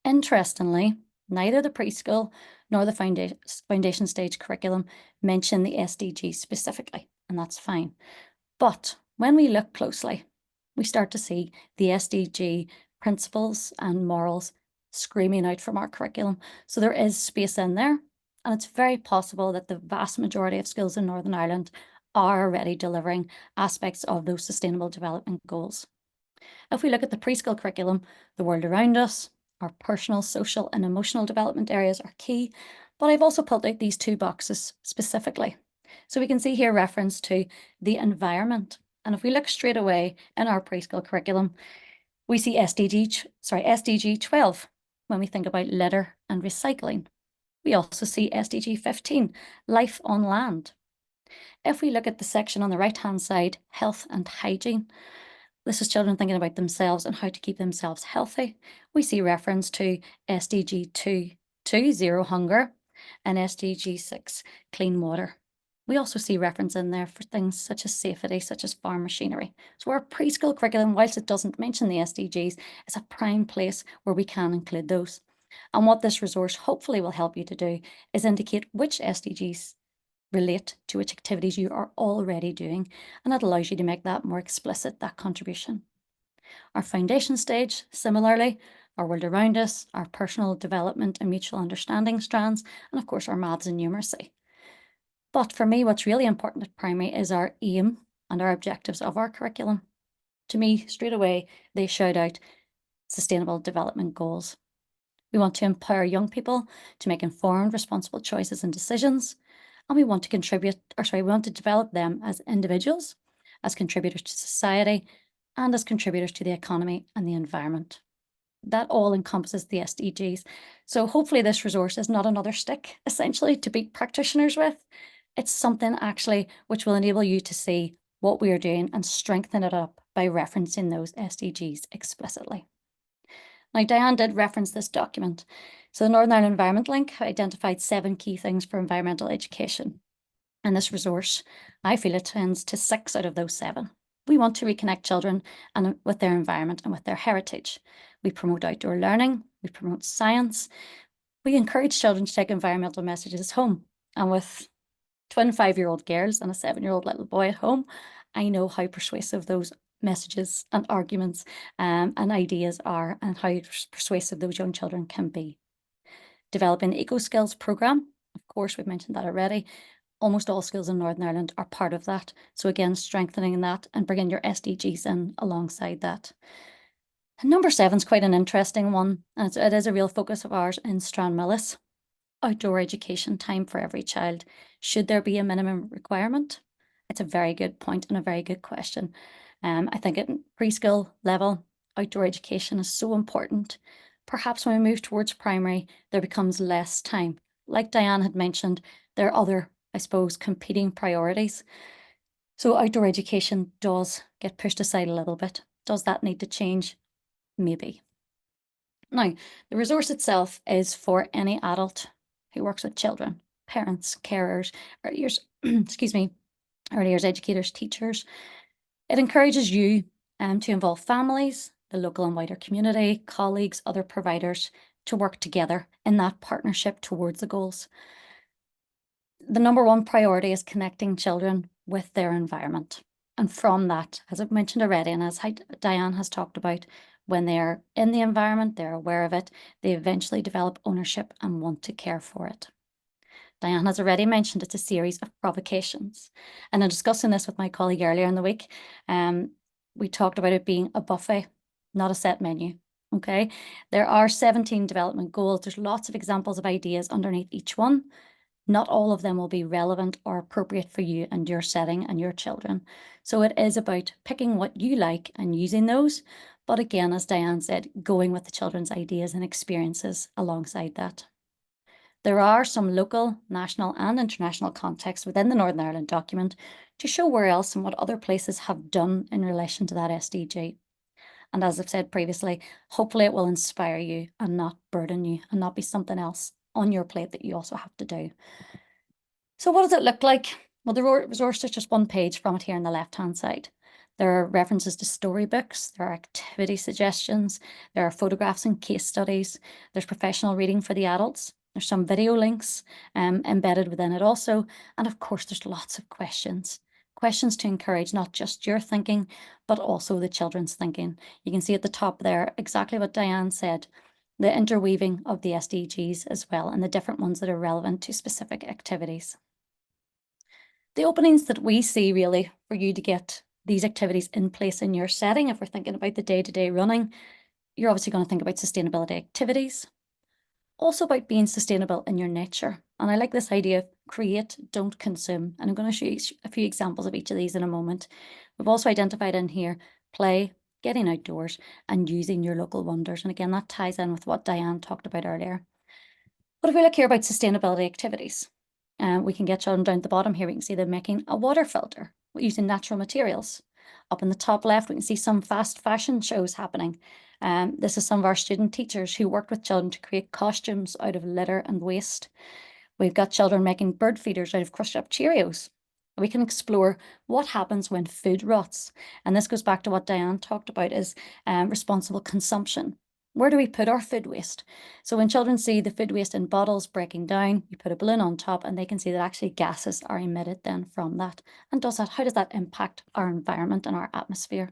Interestingly, neither the preschool nor the foundation stage curriculum mention the SDGs specifically, and that's fine. But when we look closely, we start to see the SDG principles and morals screaming out from our curriculum. So there is space in there And it's very possible that the vast majority of schools in Northern Ireland are already delivering aspects of those sustainable development goals. If we look at the preschool curriculum, the world around us, our personal, social and emotional development areas are key, but I've also pulled out these 2 boxes specifically. So we can see here reference to the environment. And if we look straight away in our preschool curriculum, we see SDG 12 when we think about litter and recycling. We also see SDG 15, life on land. If we look at the section on the right-hand side, health and hygiene, this is children thinking about themselves and how to keep themselves healthy. We see reference to SDG 2, zero hunger, and SDG 6, clean water. We also see reference in there for things such as safety, such as farm machinery. So our preschool curriculum, whilst it doesn't mention the SDGs, is a prime place where we can include those. And what this resource hopefully will help you to do is indicate which SDGs relate to which activities you are already doing, and that allows you to make that more explicit, that contribution. Our foundation stage, similarly, our world around us, our personal development and mutual understanding strands, and of course our maths and numeracy. But for me, what's really important at primary is our aim and our objectives of our curriculum. To me, straight away, they shout out sustainable development goals. We want to empower young people to make informed, responsible choices and decisions. And we want to develop them as individuals, as contributors to society, and as contributors to the economy and the environment. That all encompasses the SDGs. So hopefully this resource is not another stick, essentially, to beat practitioners with. It's something actually which will enable you to see what we are doing and strengthen it up by referencing those SDGs explicitly. Now, Diane did reference this document. So the Northern Ireland Environment Link identified 7 key things for environmental education. And this resource, I feel, attends to 6 out of those 7. We want to reconnect children with their environment and with their heritage. We promote outdoor learning, we promote science, we encourage children to take environmental messages home. And with twin 5-year-old girls and a 7-year-old little boy at home, I know how persuasive those messages and arguments and ideas are, and how persuasive those young children can be. Developing eco skills programme, of course, we've mentioned that already. Almost all schools in Northern Ireland are part of that. So again, strengthening that and bringing your SDGs in alongside that. And number 7 is quite an interesting one, and it is a real focus of ours in Stranmillis. Outdoor education time for every child. Should there be a minimum requirement? It's a very good point and a very good question. I think at preschool level, outdoor education is so important. Perhaps when we move towards primary, there becomes less time. Like Diane had mentioned, there are other, I suppose, competing priorities. So outdoor education does get pushed aside a little bit. Does that need to change? Maybe. Now, the resource itself is for any adult who works with children, parents, carers, early years, early years educators, teachers. It encourages you to involve families, the local and wider community, colleagues, other providers to work together in that partnership towards the goals. The number 1 priority is connecting children with their environment. And from that, as I've mentioned already, and as Diane has talked about, when they're in the environment, they're aware of it, they eventually develop ownership and want to care for it. Diane has already mentioned it's a series of provocations. And in discussing this with my colleague earlier in the week, we talked about it being a buffet, not a set menu. Okay, there are 17 development goals. There's lots of examples of ideas underneath each one. Not all of them will be relevant or appropriate for you and your setting and your children. So it is about picking what you like and using those. But again, as Diane said, going with the children's ideas and experiences alongside that. There are some local, national and international contexts within the Northern Ireland document to show where else and what other places have done in relation to that SDG. And as I've said previously, hopefully it will inspire you and not burden you and not be something else on your plate that you also have to do. So what does it look like? Well, the resource is just 1 page from it here on the left-hand side. There are references to storybooks, there are activity suggestions, there are photographs and case studies, there's professional reading for the adults, there's some video links embedded within it also, and of course there's lots of questions. Questions to encourage not just your thinking, but also the children's thinking. You can see at the top there exactly what Diane said. the interweaving of the SDGs as well, and the different ones that are relevant to specific activities. The openings that we see really for you to get these activities in place in your setting, if we're thinking about the day-to-day running, you're obviously going to think about sustainability activities, also about being sustainable in your nature. And I like this idea of create, don't consume. And I'm going to show you a few examples of each of these in a moment. We've also identified in here play, getting outdoors, and using your local wonders. And again, that ties in with what Diane talked about earlier. But if we look here about sustainability activities, we can get children down at the bottom here. We can see them making a water filter using natural materials. Up in the top left, we can see some fast fashion shows happening. This is some of our student teachers who worked with children to create costumes out of litter and waste. We've got children making bird feeders out of crushed up Cheerios. We can explore what happens when food rots. And this goes back to what Diane talked about, is responsible consumption. Where do we put our food waste? So when children see the food waste in bottles breaking down, you put a balloon on top and they can see that actually gases are emitted then from that. And how does that impact our environment and our atmosphere?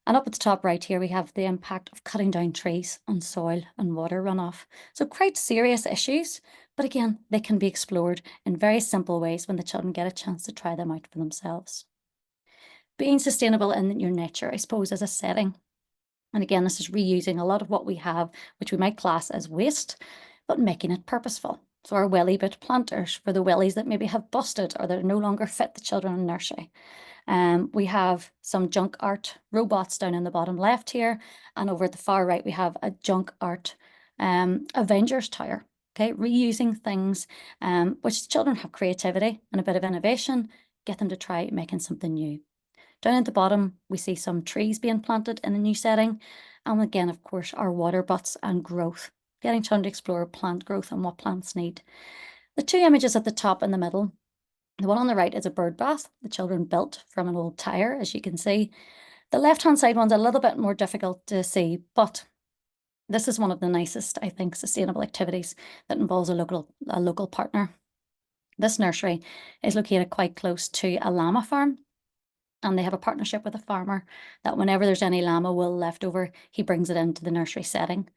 And up at the top right here, we have the impact of cutting down trees on soil and water runoff. So quite serious issues, but again, they can be explored in very simple ways when the children get a chance to try them out for themselves. Being sustainable in your nature, I suppose, as a setting. And again, this is reusing a lot of what we have, which we might class as waste, but making it purposeful. So our welly bit planters for the wellies that maybe have busted or that no longer fit the children in nursery. We have some junk art robots down in the bottom left here. And over at the far right, we have a junk art Avengers Tower. Okay, reusing things, which children have creativity and a bit of innovation, get them to try making something new. Down at the bottom, we see some trees being planted in a new setting. And again, of course, our water butts and growth, getting children to explore plant growth and what plants need. The two images at the top and the middle, the one on the right is a bird bath the children built from an old tire, as you can see. The left-hand side one's a little bit more difficult to see, but this is one of the nicest, I think, sustainable activities that involves a local partner. This nursery is located quite close to a llama farm, and they have a partnership with a farmer that whenever there's any llama wool left over, he brings it into the nursery setting.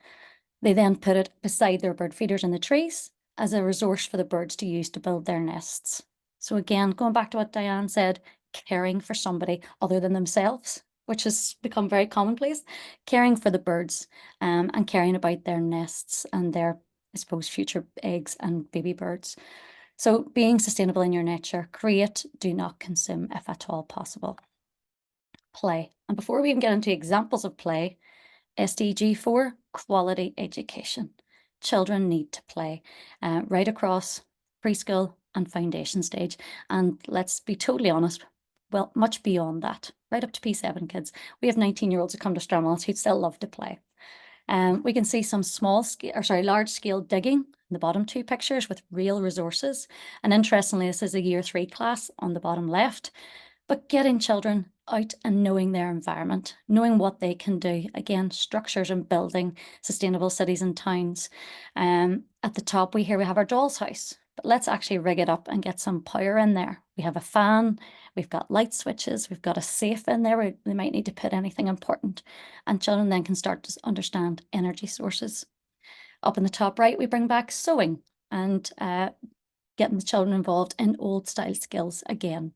They then put it beside their bird feeders in the trees as a resource for the birds to use to build their nests. So again, going back to what Diane said, caring for somebody other than themselves, which has become very commonplace, caring for the birds and caring about their nests and their, I suppose, future eggs and baby birds. So being sustainable in your nature, create, do not consume if at all possible. Play. And before we even get into examples of play, SDG 4, quality education. Children need to play right across preschool and foundation stage. And let's be totally honest, well, much beyond that, right up to P7 kids. We have 19-year-olds who come to Stranmillis who still love to play. We can see some large scale digging in the bottom two pictures with real resources. And interestingly, this is a year 3 class on the bottom left, but getting children out and knowing their environment, knowing what they can do. Again, structures and building sustainable cities and towns. At the top, we have our doll's house, but let's actually rig it up and get some power in there. We have a fan, we've got light switches, we've got a safe in there where they might need to put anything important. And children then can start to understand energy sources. Up in the top right, we bring back sewing and getting the children involved in old style skills again.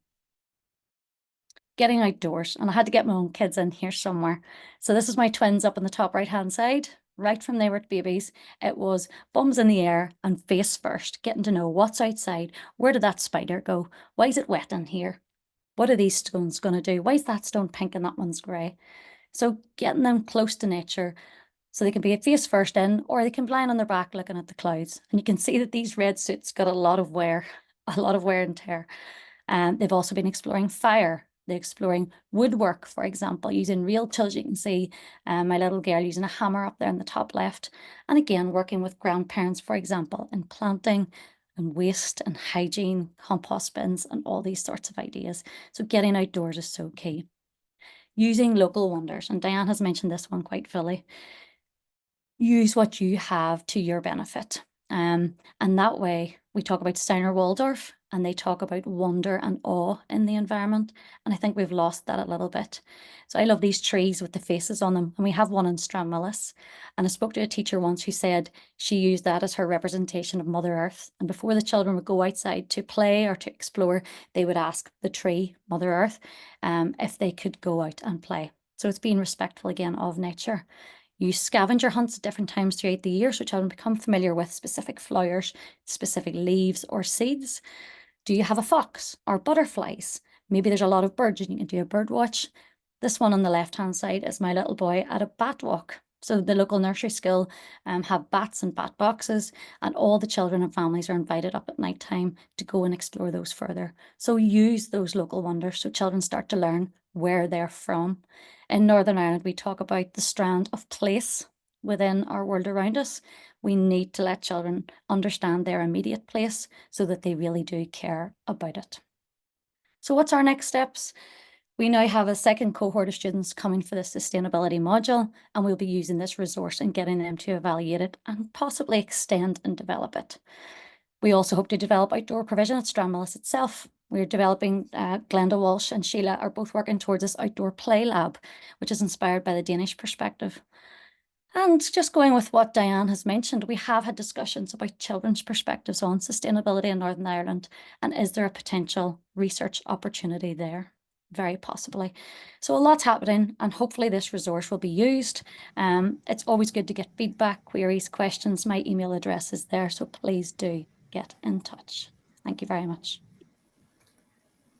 Getting outdoors, and I had to get my own kids in here somewhere. So this is my twins up on the top right hand side. Right from they were babies, it was bums in the air and face first, getting to know what's outside. Where did that spider go? Why is it wet in here? What are these stones going to do? Why is that stone pink and that one's grey? So getting them close to nature so they can be face first in, or they can lie on their back looking at the clouds. And you can see that these red suits got a lot of wear and tear. They've also been exploring fire. They're exploring woodwork, for example, using real tools. You can see my little girl using a hammer up there in the top left. And again, working with grandparents, for example, in planting and waste and hygiene, compost bins, and all these sorts of ideas. So getting outdoors is so key. Using local wonders, and Diane has mentioned this one quite fully. Use what you have to your benefit. And that way, we talk about Steiner Waldorf. and they talk about wonder and awe in the environment. And I think we've lost that a little bit. So I love these trees with the faces on them. And we have one in Stranmillis. And I spoke to a teacher once who said she used that as her representation of Mother Earth. And before the children would go outside to play or to explore, they would ask the tree, Mother Earth, if they could go out and play. So it's being respectful again of nature. Use scavenger hunts at different times throughout the year so children become familiar with specific flowers, specific leaves or seeds. Do you have a fox or butterflies? Maybe there's a lot of birds and you can do a bird watch. This one on the left-hand side is my little boy at a bat walk. So the local nursery school have bats and bat boxes, and all the children and families are invited up at night time to go and explore those further. So use those local wonders so children start to learn where they're from. In Northern Ireland, we talk about the strand of place within our world around us. We need to let children understand their immediate place so that they really do care about it. So what's our next steps? We now have a second cohort of students coming for the sustainability module, and we'll be using this resource and getting them to evaluate it and possibly extend and develop it. We also hope to develop outdoor provision at Stranmillis itself. We're developing, Glenda Walsh and Sheelagh are both working towards this outdoor play lab, which is inspired by the Danish perspective. And just going with what Diane has mentioned, we have had discussions about children's perspectives on sustainability in Northern Ireland, and is there a potential research opportunity there? Very possibly. So a lot's happening, and hopefully this resource will be used. It's always good to get feedback, queries, questions. My email address is there, so please do get in touch. Thank you very much.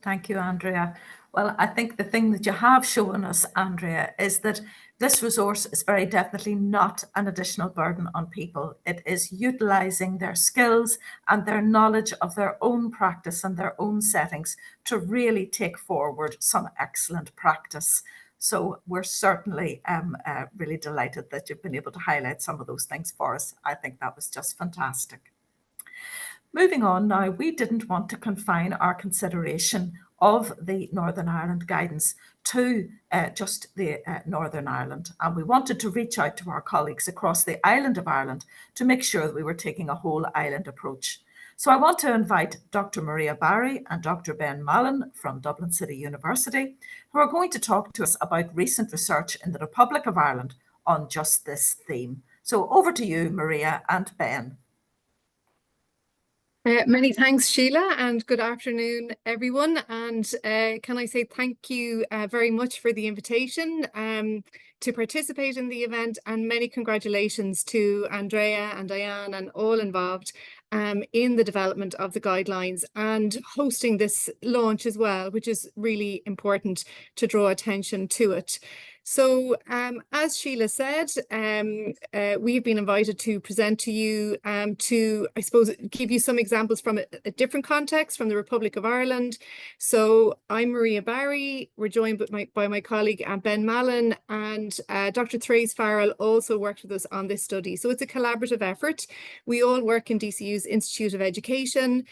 Thank you, Andrea. Well, I think the thing that you have shown us, Andrea, is that this resource is very definitely not an additional burden on people. It is utilising their skills and their knowledge of their own practice and their own settings to really take forward some excellent practice. So we're certainly really delighted that you've been able to highlight some of those things for us. I think that was just fantastic. Moving on now, we didn't want to confine our consideration of the Northern Ireland guidance to just the Northern Ireland, and we wanted to reach out to our colleagues across the island of Ireland to make sure that we were taking a whole island approach. So I want to invite Dr. Maria Barry and Dr. Ben Mallon from Dublin City University, who are going to talk to us about recent research in the Republic of Ireland on just this theme. So over to you, Maria and Ben. Many thanks, Sheelagh, and good afternoon, everyone. And can I say thank you very much for the invitation to participate in the event, and many congratulations to Andrea and Diane and all involved in the development of the guidelines and hosting this launch as well, which is really important to draw attention to it. So as Sheelagh said, we've been invited to present to you to, I suppose, give you some examples from a different context from the Republic of Ireland. So I'm Maria Barry. We're joined by my colleague Ben Mallon, and Dr. Thrace Farrell also worked with us on this study. So it's a collaborative effort. We all work in DCU's Institute of Education,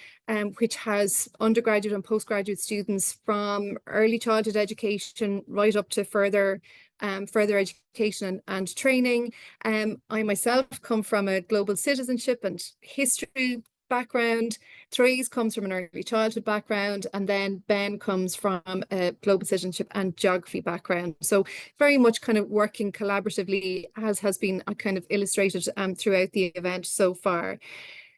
which has undergraduate and postgraduate students from early childhood education right up to further education and training. I myself come from a global citizenship and history background. Thrace comes from an early childhood background, and then Ben comes from a global citizenship and geography background. So very much kind of working collaboratively, as has been kind of illustrated throughout the event so far.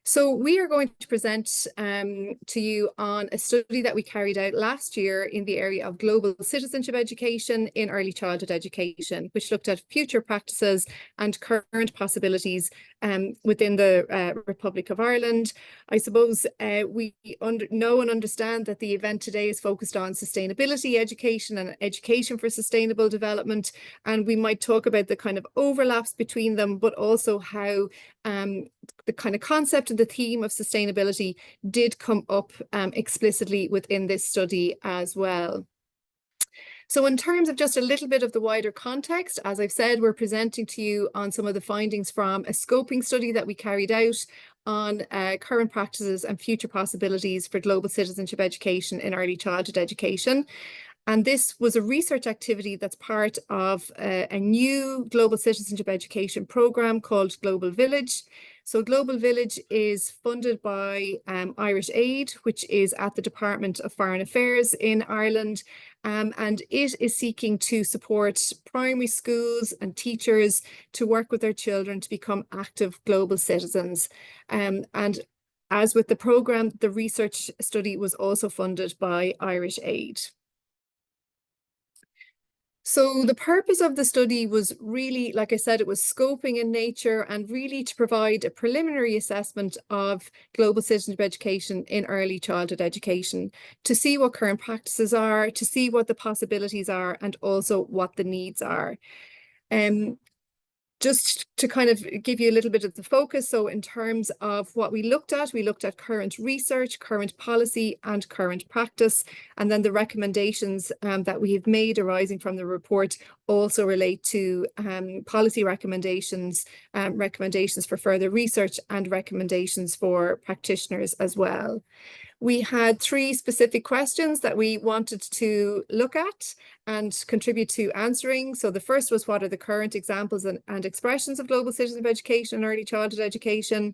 So we are going to present to you on a study that we carried out last year in the area of global citizenship education in early childhood education, which looked at future practices and current possibilities within the Republic of Ireland. I suppose we know and understand that the event today is focused on sustainability education and education for sustainable development, and we might talk about the kind of overlaps between them, but also how the kind of concept and the theme of sustainability did come up explicitly within this study as well. So in terms of just a little bit of the wider context, as I've said, we're presenting to you on some of the findings from a scoping study that we carried out on current practices and future possibilities for global citizenship education in early childhood education. And this was a research activity that's part of a new global citizenship education program called Global Village, So Global Village is funded by Irish Aid, which is at the Department of Foreign Affairs in Ireland. And it is seeking to support primary schools and teachers to work with their children to become active global citizens. And as with the programme, the research study was also funded by Irish Aid. So the purpose of the study was really, like I said, it was scoping in nature and really to provide a preliminary assessment of global citizenship education in early childhood education, to see what current practices are, to see what the possibilities are, and also what the needs are. Just to kind of give you a little bit of the focus, so in terms of what we looked at current research, current policy, and current practice, and then the recommendations that we have made arising from the report also relate to policy recommendations, recommendations for further research, and recommendations for practitioners as well. We had 3 specific questions that we wanted to look at and contribute to answering. So the first was, what are the current examples and expressions of global citizenship education and early childhood education?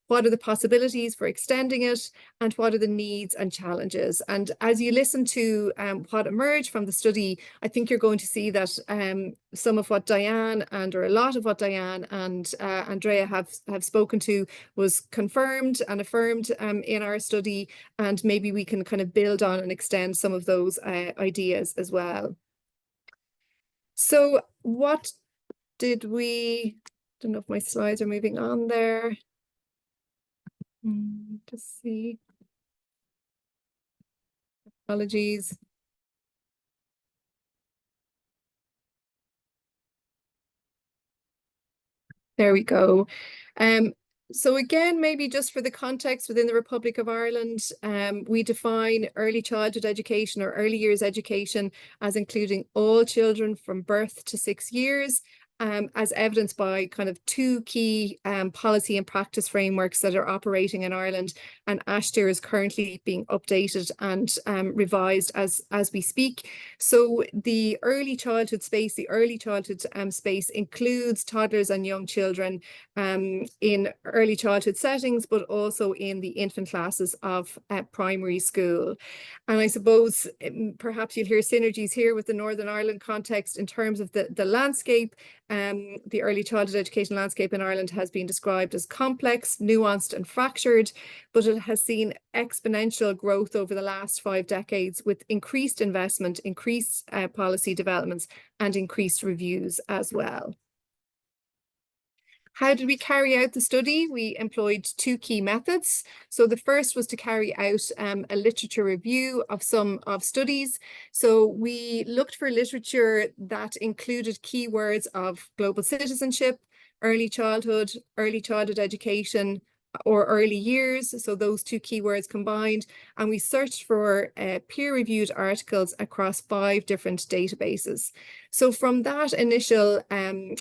What are the possibilities for extending it? And what are the needs and challenges? And as you listen to what emerged from the study, I think you're going to see that some of what Diane or a lot of what Diane and Andrea have spoken to was confirmed and affirmed in our study. And maybe we can kind of build on and extend some of those ideas as well. So what did we, I don't know if my slides are moving on there. Just see. Apologies. There we go. So again, maybe just for the context within the Republic of Ireland, we define early childhood education or early years education as including all children from birth to 6 years. As evidenced by kind of 2 key policy and practice frameworks that are operating in Ireland, and ASHTIR is currently being updated and revised as we speak. So the early childhood space, space includes toddlers and young children in early childhood settings, but also in the infant classes of primary school. And I suppose perhaps you'll hear synergies here with the Northern Ireland context in terms of the landscape. The early childhood education landscape in Ireland has been described as complex, nuanced and fractured, but it has seen exponential growth over the last 5 decades with increased investment, increased policy developments and increased reviews as well. How did we carry out the study? We employed 2 key methods. So the first was to carry out a literature review of some studies. So we looked for literature that included keywords of global citizenship, early childhood education, or early years, so those 2 keywords combined, and we searched for peer-reviewed articles across 5 different databases. So from that initial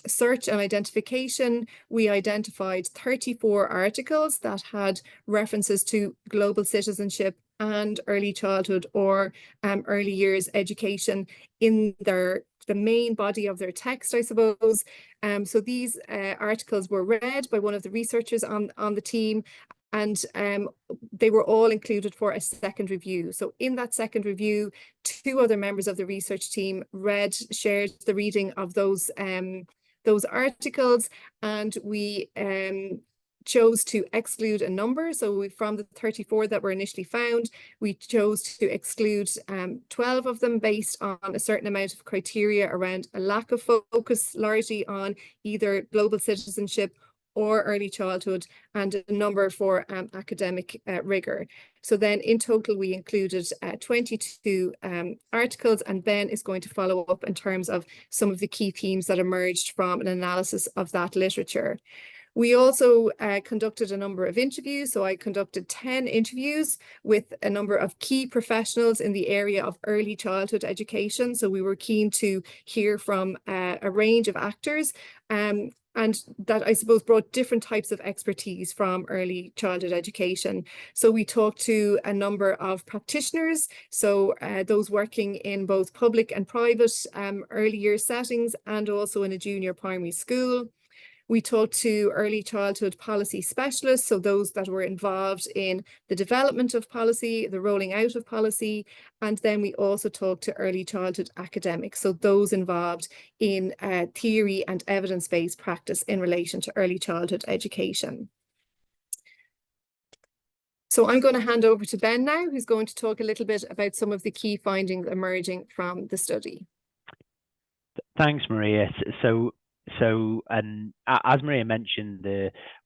search and identification, we identified 34 articles that had references to global citizenship and early childhood or early years education in the main body of their text, I suppose. So these articles were read by one of the researchers on the team, and they were all included for a second review. So in that second review, 2 other members of the research team shared the reading of those articles, and we chose to exclude a number. So from the 34 that were initially found, we chose to exclude 12 of them based on a certain amount of criteria around a lack of focus, largely on either global citizenship or early childhood, and a number for academic rigor. So then in total, we included 22 articles, and Ben is going to follow up in terms of some of the key themes that emerged from an analysis of that literature. We also conducted a number of interviews. So I conducted 10 interviews with a number of key professionals in the area of early childhood education. So we were keen to hear from a range of actors, and that I suppose brought different types of expertise from early childhood education. So we talked to a number of practitioners, so those working in both public and private early years settings, and also in a junior primary school. We talked to early childhood policy specialists, so those that were involved in the development of policy, the rolling out of policy, and then we also talked to early childhood academics, so those involved in theory and evidence-based practice in relation to early childhood education. So I'm going to hand over to Ben now, who's going to talk a little bit about some of the key findings emerging from the study. Thanks, Maria. As Maria mentioned,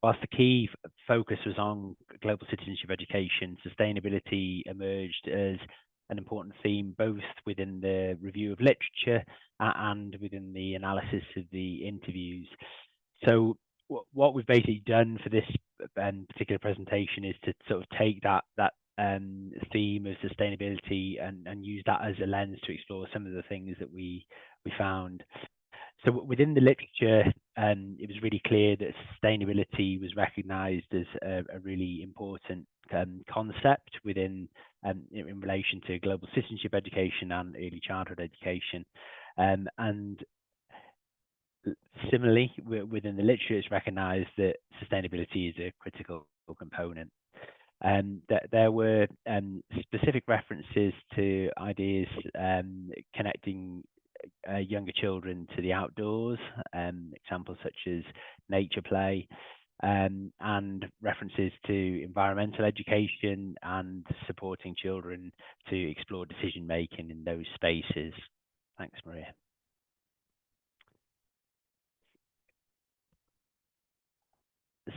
whilst the key focus was on global citizenship education, sustainability emerged as an important theme both within the review of literature and within the analysis of the interviews. So what we've basically done for this particular presentation is to sort of take that theme of sustainability and use that as a lens to explore some of the things that we found. So within the literature, it was really clear that sustainability was recognised as a really important concept within in relation to global citizenship education and early childhood education, and similarly within the literature, it's recognised that sustainability is a critical component. That there were specific references to ideas connecting younger children to the outdoors, examples such as nature play, and references to environmental education and supporting children to explore decision making in those spaces. Thanks, Maria.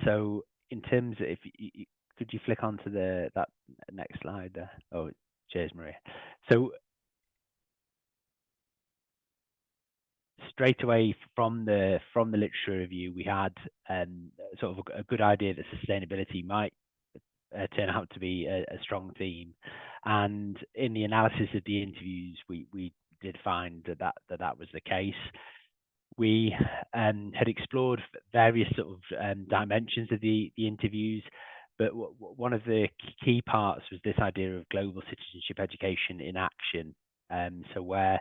So in terms of, could you flick onto that next slide there? Oh, cheers, Maria. So straight away from the literature review, we had sort of a good idea that sustainability might turn out to be a strong theme, and in the analysis of the interviews, we did find that was the case. We had explored various sort of dimensions of the interviews, but one of the key parts was this idea of global citizenship education in action. So where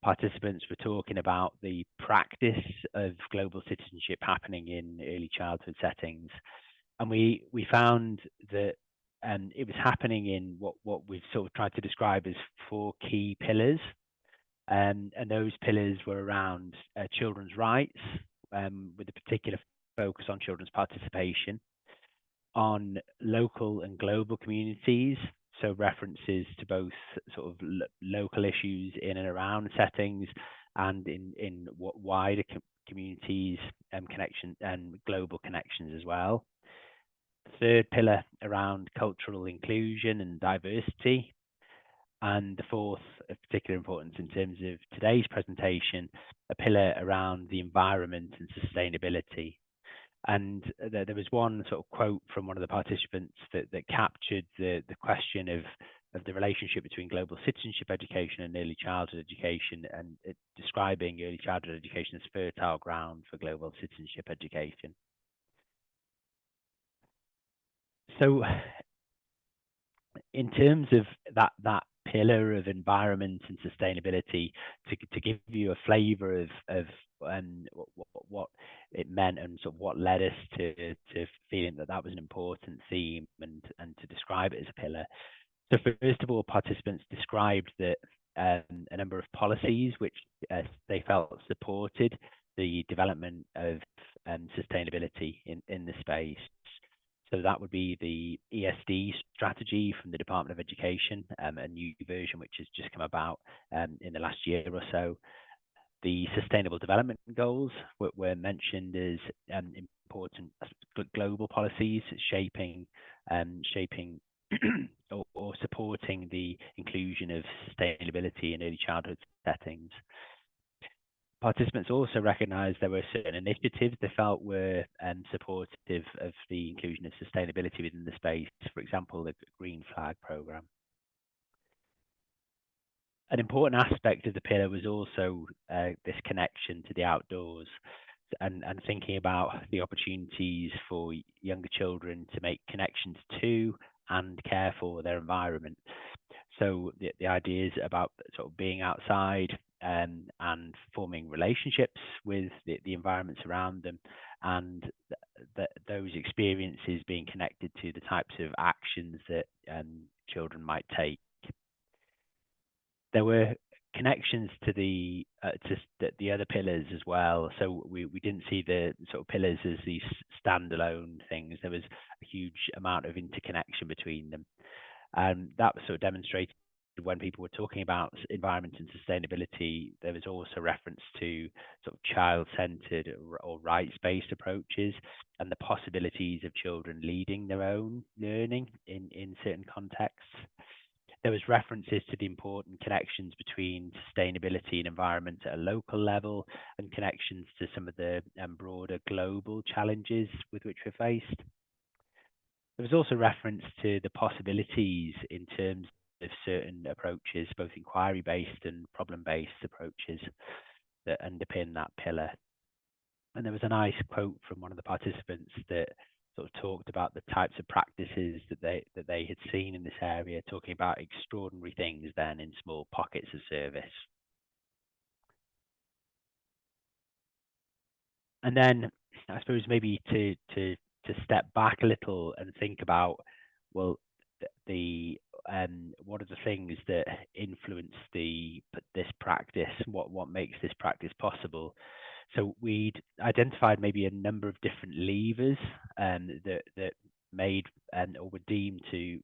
participants were talking about the practice of global citizenship happening in early childhood settings, and we found that it was happening in what we've sort of tried to describe as 4 key pillars. And those pillars were around children's rights, with a particular focus on children's participation, on local and global communities, so references to both sort of local issues in and around settings and in what wider communities and connection and global connections as well. The 3rd pillar around cultural inclusion and diversity. And the 4th, of particular importance in terms of today's presentation, a pillar around the environment and sustainability. And there was one sort of quote from one of the participants that captured the question of the relationship between global citizenship education and early childhood education, and describing early childhood education as fertile ground for global citizenship education. So in terms of that pillar of environment and sustainability, to give you a flavour of what it meant and sort of what led us to feeling that was an important theme and to describe it as a pillar. So first of all, participants described that a number of policies which they felt supported the development of sustainability in the space. So that would be the ESD strategy from the Department of Education, a new version which has just come about in the last year or so. The Sustainable Development Goals were mentioned as important global policies shaping or supporting the inclusion of sustainability in early childhood settings. Participants also recognised there were certain initiatives they felt were supportive of the inclusion of sustainability within the space, for example, the Green Flag programme. An important aspect of the pillar was also this connection to the outdoors and thinking about the opportunities for younger children to make connections to and care for their environment. So the ideas about sort of being outside, and forming relationships with the environments around them, and those experiences being connected to the types of actions that children might take. There were connections to the other pillars as well. So we didn't see the sort of pillars as these standalone things. There was a huge amount of interconnection between them, and that was sort of demonstrated when people were talking about environment and sustainability. There was also reference to sort of child-centered or rights-based approaches and the possibilities of children leading their own learning in certain contexts. There was references to the important connections between sustainability and environment at a local level, and connections to some of the broader global challenges with which we're faced. There was also reference to the possibilities in terms of certain approaches, both inquiry-based and problem-based approaches that underpin that pillar. And there was a nice quote from one of the participants that sort of talked about the types of practices that they had seen in this area, talking about extraordinary things then in small pockets of service. And then I suppose maybe to step back a little and think about, well, what are the things that influence this practice? What makes this practice possible? So we'd identified maybe a number of different levers that made or were deemed to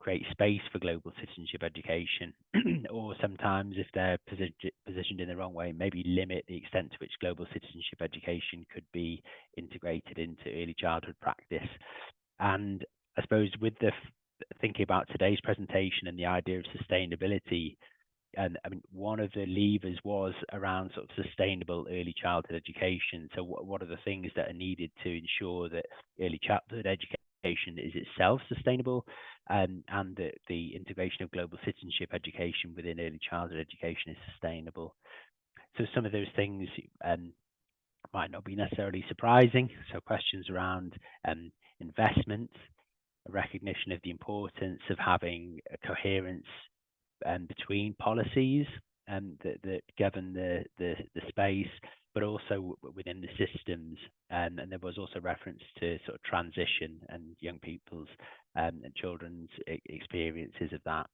create space for global citizenship education, or sometimes if they're positioned in the wrong way, maybe limit the extent to which global citizenship education could be integrated into early childhood practice. And I suppose with the thinking about today's presentation and the idea of sustainability, and I mean, one of the levers was around sort of sustainable early childhood education. So what are the things that are needed to ensure that early childhood education is itself sustainable, and that the integration of global citizenship education within early childhood education is sustainable? So some of those things might not be necessarily surprising. So questions around investment, a recognition of the importance of having a coherence between policies that govern the space, but also within the systems. And there was also reference to sort of transition and young people's and children's experiences of that.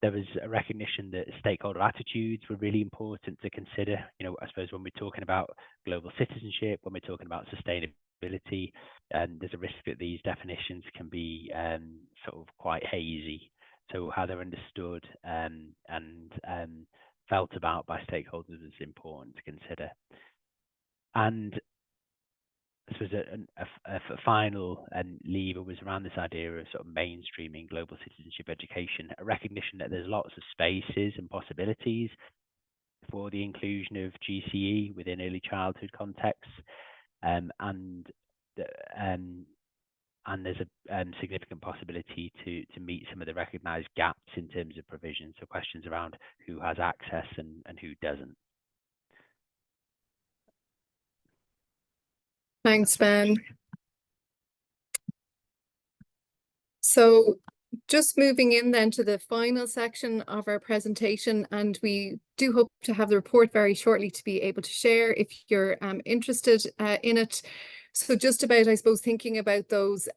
There was a recognition that stakeholder attitudes were really important to consider. You know, I suppose when we're talking about global citizenship, when we're talking about sustainability, there's a risk that these definitions can be sort of quite hazy. So how they're understood and felt about by stakeholders is important to consider. And I suppose a final lever was around this idea of sort of mainstreaming global citizenship education, a recognition that there's lots of spaces and possibilities for the inclusion of GCE within early childhood contexts, and there's a significant possibility to meet some of the recognised gaps in terms of provision. So questions around who has access and who doesn't. Thanks, Ben. So just moving in then to the final section of our presentation, and we do hope to have the report very shortly to be able to share if you're interested in it. So just about, I suppose, thinking about those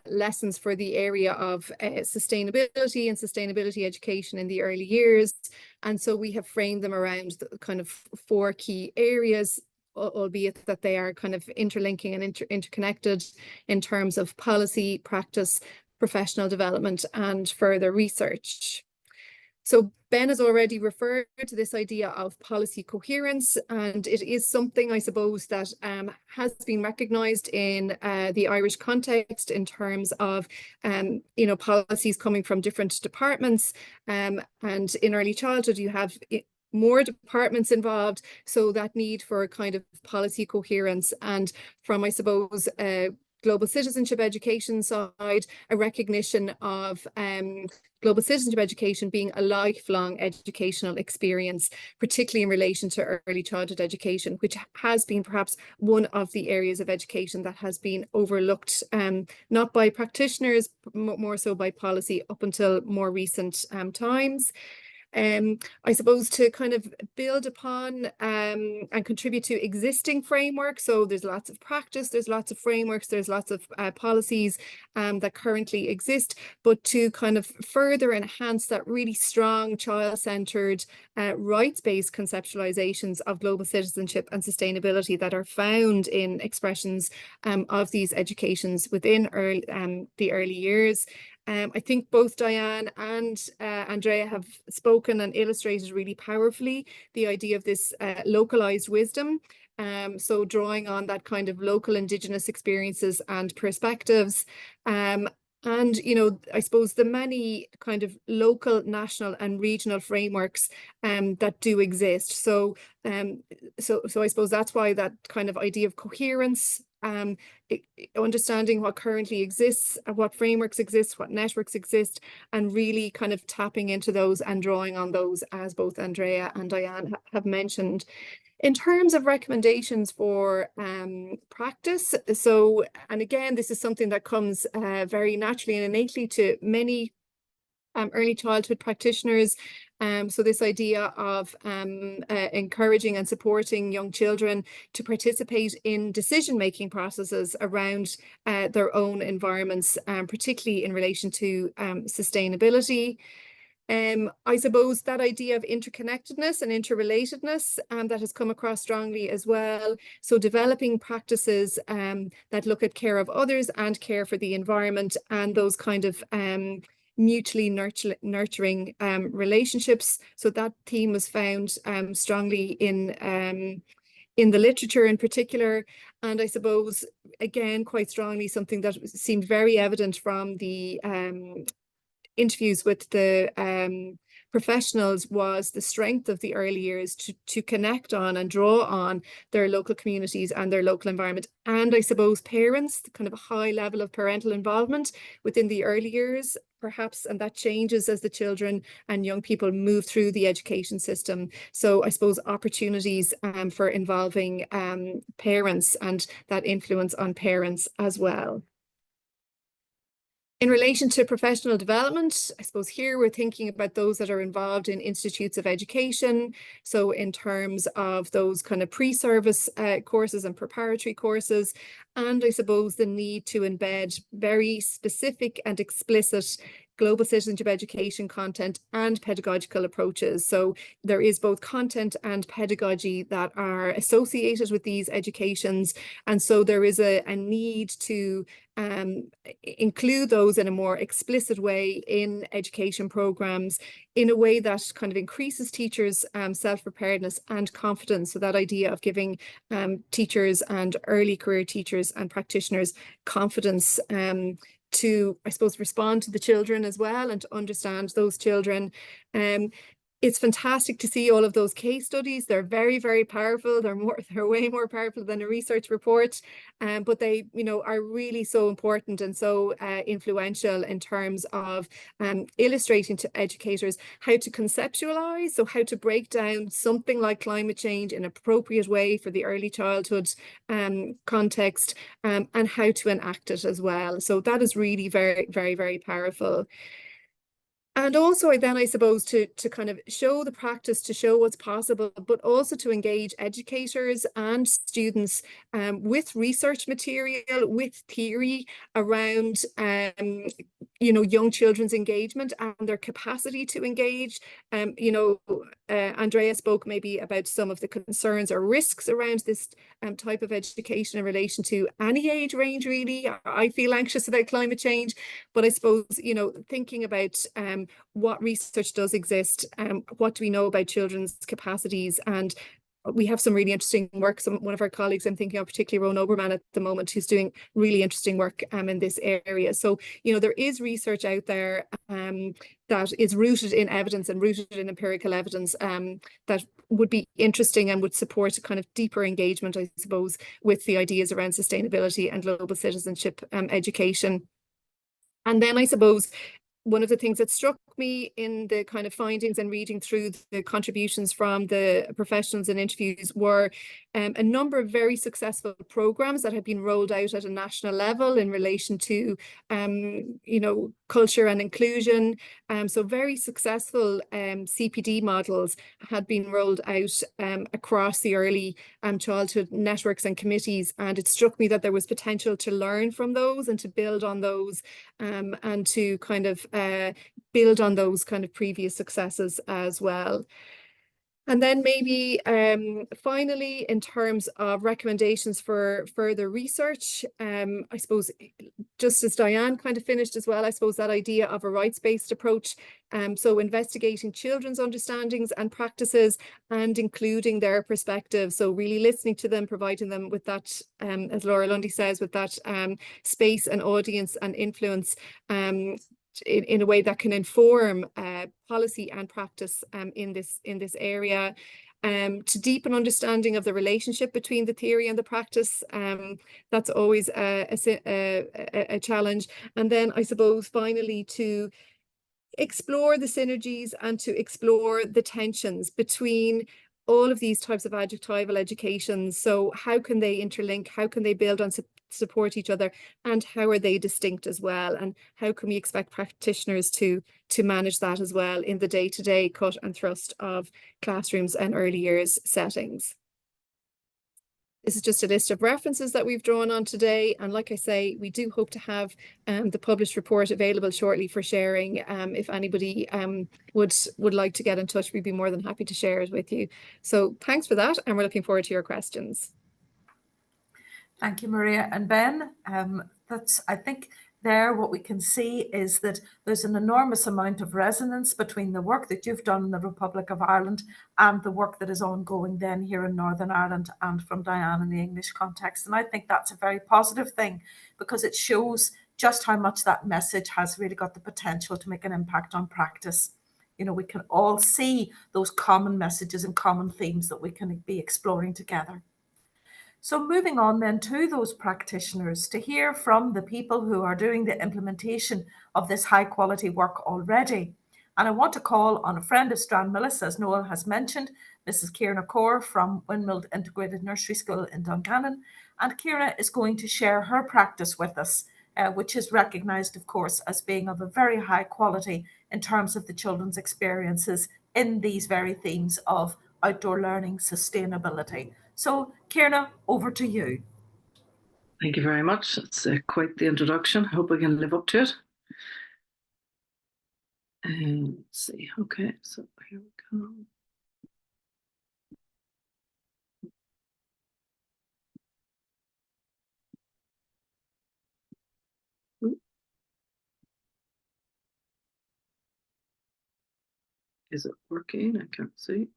lessons for the area of sustainability and sustainability education in the early years. And so we have framed them around the kind of 4 key areas, albeit that they are kind of interlinking and interconnected in terms of policy, practice, professional development, and further research. So Ben has already referred to this idea of policy coherence, and it is something, I suppose, that has been recognised in the Irish context in terms of, you know, policies coming from different departments, and in early childhood you have more departments involved, so that need for a kind of policy coherence. And from, I suppose, global citizenship education side, a recognition of global citizenship education being a lifelong educational experience, particularly in relation to early childhood education, which has been perhaps one of the areas of education that has been overlooked, not by practitioners, more so by policy up until more recent times. I suppose to kind of build upon and contribute to existing frameworks. So there's lots of practice, there's lots of frameworks, there's lots of policies that currently exist, but to kind of further enhance that really strong child-centered rights-based conceptualizations of global citizenship and sustainability that are found in expressions of these educations within the early years. I think both Diane and Andrea have spoken and illustrated really powerfully the idea of this localized wisdom. So drawing on that kind of local Indigenous experiences and perspectives. And, you know, I suppose the many kind of local, national and regional frameworks that do exist. So I suppose that's why that kind of idea of coherence, understanding what currently exists, what frameworks exist, what networks exist, and really kind of tapping into those and drawing on those, as both Andrea and Diane have mentioned. In terms of recommendations for practice, so, and again, this is something that comes very naturally and innately to many early childhood practitioners. So this idea of encouraging and supporting young children to participate in decision-making processes around their own environments, particularly in relation to sustainability. I suppose that idea of interconnectedness and interrelatedness that has come across strongly as well. So developing practices that look at care of others and care for the environment, and those kind of mutually nurturing relationships. So that theme was found strongly in the literature in particular. And I suppose, again, quite strongly, something that seemed very evident from the interviews with the professionals was the strength of the early years to connect on and draw on their local communities and their local environment. And I suppose parents, the kind of a high level of parental involvement within the early years, perhaps, and that changes as the children and young people move through the education system. So I suppose opportunities for involving parents and that influence on parents as well. In relation to professional development, I suppose here we're thinking about those that are involved in institutes of education. So in terms of those kind of pre-service courses and preparatory courses, and I suppose the need to embed very specific and explicit global citizenship education content and pedagogical approaches. So there is both content and pedagogy that are associated with these educations. And so there is a need to include those in a more explicit way in education programs in a way that kind of increases teachers' self-preparedness and confidence. So that idea of giving teachers and early career teachers and practitioners confidence to, I suppose, respond to the children as well and to understand those children. It's fantastic to see all of those case studies. They're very, very powerful. They're way more powerful than a research report, but they, you know, are really so important and so influential in terms of illustrating to educators how to conceptualize, so how to break down something like climate change in an appropriate way for the early childhood context, and how to enact it as well. So that is really very, very, very powerful. And also then, I suppose, to kind of show the practice, to show what's possible, but also to engage educators and students with research material, with theory around, you know, young children's engagement and their capacity to engage. You know, Andrea spoke maybe about some of the concerns or risks around this type of education in relation to any age range, really. I feel anxious about climate change, but I suppose, you know, thinking about what research does exist, what do we know about children's capacities, and we have some really interesting work. One of our colleagues, I'm thinking of particularly Rowan Oberman at the moment, who's doing really interesting work in this area. So, you know, there is research out there that is rooted in evidence and rooted in empirical evidence that would be interesting and would support a kind of deeper engagement, I suppose, with the ideas around sustainability and global citizenship education. And then I suppose one of the things that struck me in the kind of findings and reading through the contributions from the professionals and interviews were a number of very successful programs that have been rolled out at a national level in relation to, you know, culture and inclusion. So very successful CPD models had been rolled out across the early childhood networks and committees, and it struck me that there was potential to learn from those and to build on those, and to kind of build on those kind of previous successes as well. And then maybe finally, in terms of recommendations for further research, I suppose, just as Diane kind of finished as well, I suppose that idea of a rights-based approach, so investigating children's understandings and practices and including their perspective. So really listening to them, providing them with that, as Laura Lundy says, with that space and audience and influence, in a way that can inform policy and practice in this area, to deepen understanding of the relationship between the theory and the practice. That's always a challenge. And then I suppose finally to explore the synergies and to explore the tensions between all of these types of adjectival educations. So how can they interlink? How can they build on support each other, and how are they distinct as well, and how can we expect practitioners to manage that as well in the day-to-day cut and thrust of classrooms and early years settings. This is just a list of references that we've drawn on today, and like I say, we do hope to have the published report available shortly for sharing. If anybody would like to get in touch, we'd be more than happy to share it with you. So thanks for that, and we're looking forward to your questions. Thank you, Maria and Ben. That's, I think, there what we can see is that there's an enormous amount of resonance between the work that you've done in the Republic of Ireland and the work that is ongoing then here in Northern Ireland and from Diane in the English context. And I think that's a very positive thing, because it shows just how much that message has really got the potential to make an impact on practice. You know, we can all see those common messages and common themes that we can be exploring together. So moving on then to those practitioners to hear from the people who are doing the implementation of this high quality work already. And I want to call on a friend of Stranmillis, as Noel has mentioned, Mrs. Kierna Corr from Windmill Integrated Nursery School in Dungannon. And Kierna is going to share her practice with us, which is recognised, of course, as being of a very high quality in terms of the children's experiences in these very themes of outdoor learning sustainability. So, Kierna, over to you. Thank you very much. It's quite the introduction. I hope I can live up to it. And let's see. Okay, so here we go. Is it working? I can't see.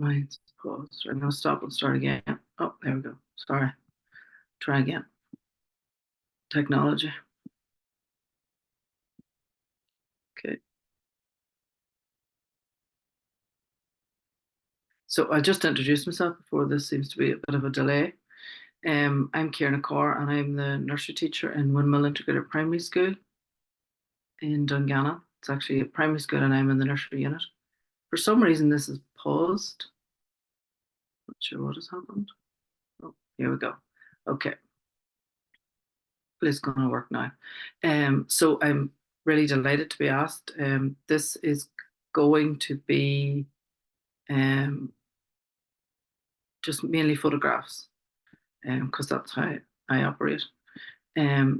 Mine's paused. I'm going to stop and start again. Oh, there we go. Sorry. Try again. Technology. Okay. So I'll just introduce myself before this seems to be a bit of a delay. I'm Kierna Corr, and I'm the nursery teacher in Windmill Integrated Primary School in Dungannon. It's actually a primary school and I'm in the nursery unit. For some reason this is paused. Not sure what has happened. Oh, here we go. Okay. It's going to work now. So I'm really delighted to be asked. This is going to be just mainly photographs, because that's how I operate.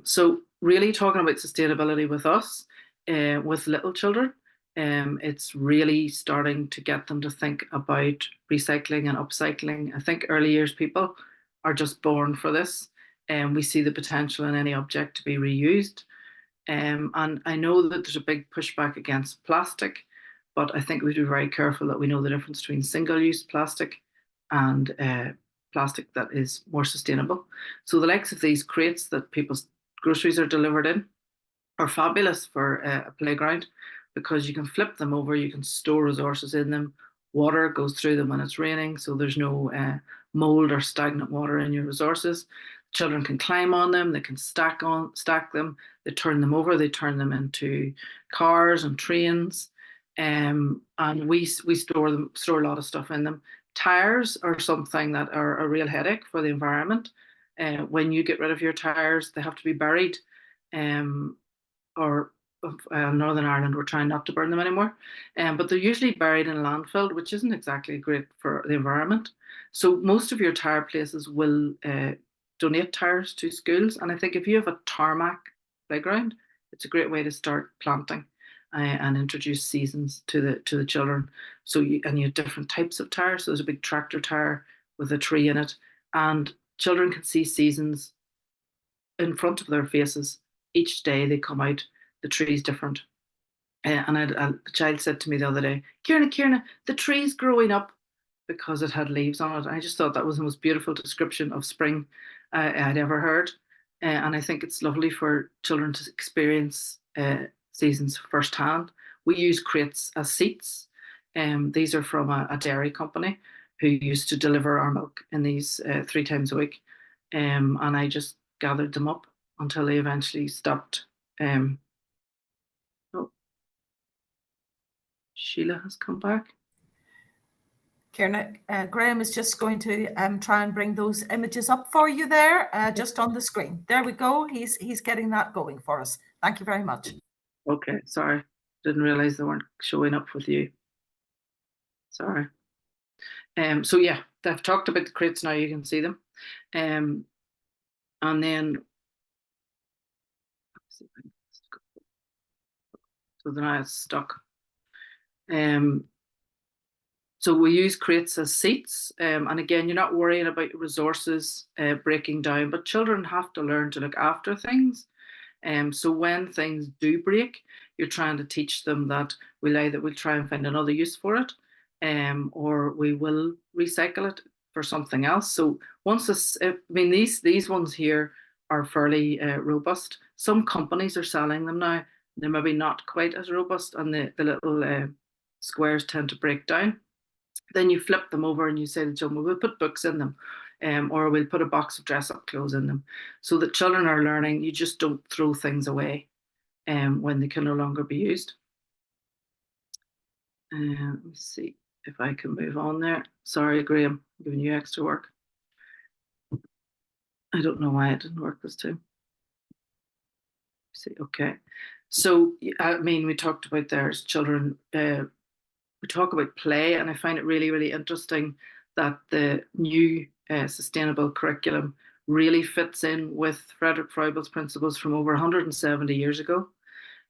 So really talking about sustainability with us, with little children, it's really starting to get them to think about recycling and upcycling. I think early years people are just born for this, and we see the potential in any object to be reused. And I know that there's a big pushback against plastic, but I think we have to be very careful that we know the difference between single-use plastic and plastic that is more sustainable. So the likes of these crates that people's groceries are delivered in are fabulous for a playground, because you can flip them over, you can store resources in them, water goes through them when it's raining, so there's no mold or stagnant water in your resources. Children can climb on them, they can stack them, they turn them over, they turn them into cars and trains, and we store a lot of stuff in them. Tires are something that are a real headache for the environment. When you get rid of your tires, they have to be buried, or Northern Ireland, we're trying not to burn them anymore, but they're usually buried in landfill, which isn't exactly great for the environment. So most of your tire places will donate tires to schools, and I think if you have a tarmac playground, it's a great way to start planting and introduce seasons to the children. So you have different types of tires. So there's a big tractor tire with a tree in it, and children can see seasons in front of their faces. Each day they come out, the tree's different. And a child said to me the other day, Kierna, the tree's growing up because it had leaves on it. I just thought that was the most beautiful description of spring I'd ever heard. And I think it's lovely for children to experience seasons firsthand. We use crates as seats. These are from a dairy company who used to deliver our milk in these 3 times a week. And I just gathered them up until they eventually stopped. Sheelagh has come back. Kierna, Graham is just going to try and bring those images up for you there, just on the screen. There we go. He's getting that going for us. Thank you very much. Okay, sorry. Didn't realize they weren't showing up with you. Sorry. So yeah, I've talked about the crates now, you can see them. And then, so now it's stuck. So we use crates as seats, and again, you're not worrying about resources breaking down, but children have to learn to look after things. So when things do break, you're trying to teach them that we'll try and find another use for it, or we will recycle it for something else. So once these ones here are fairly robust. Some companies are selling them now. They're maybe not quite as robust, and the little squares tend to break down. Then you flip them over and you say to the children, we'll put books in them, or we'll put a box of dress-up clothes in them. So that children are learning you just don't throw things away when they can no longer be used. Let me see if I can move on there. Sorry, Graham, I'm giving you extra work. I don't know why it didn't work this time. See, okay. So, we talked about there's children, we talk about play, and I find it really, really interesting that the new sustainable curriculum really fits in with Frederick Froebel's principles from over 170 years ago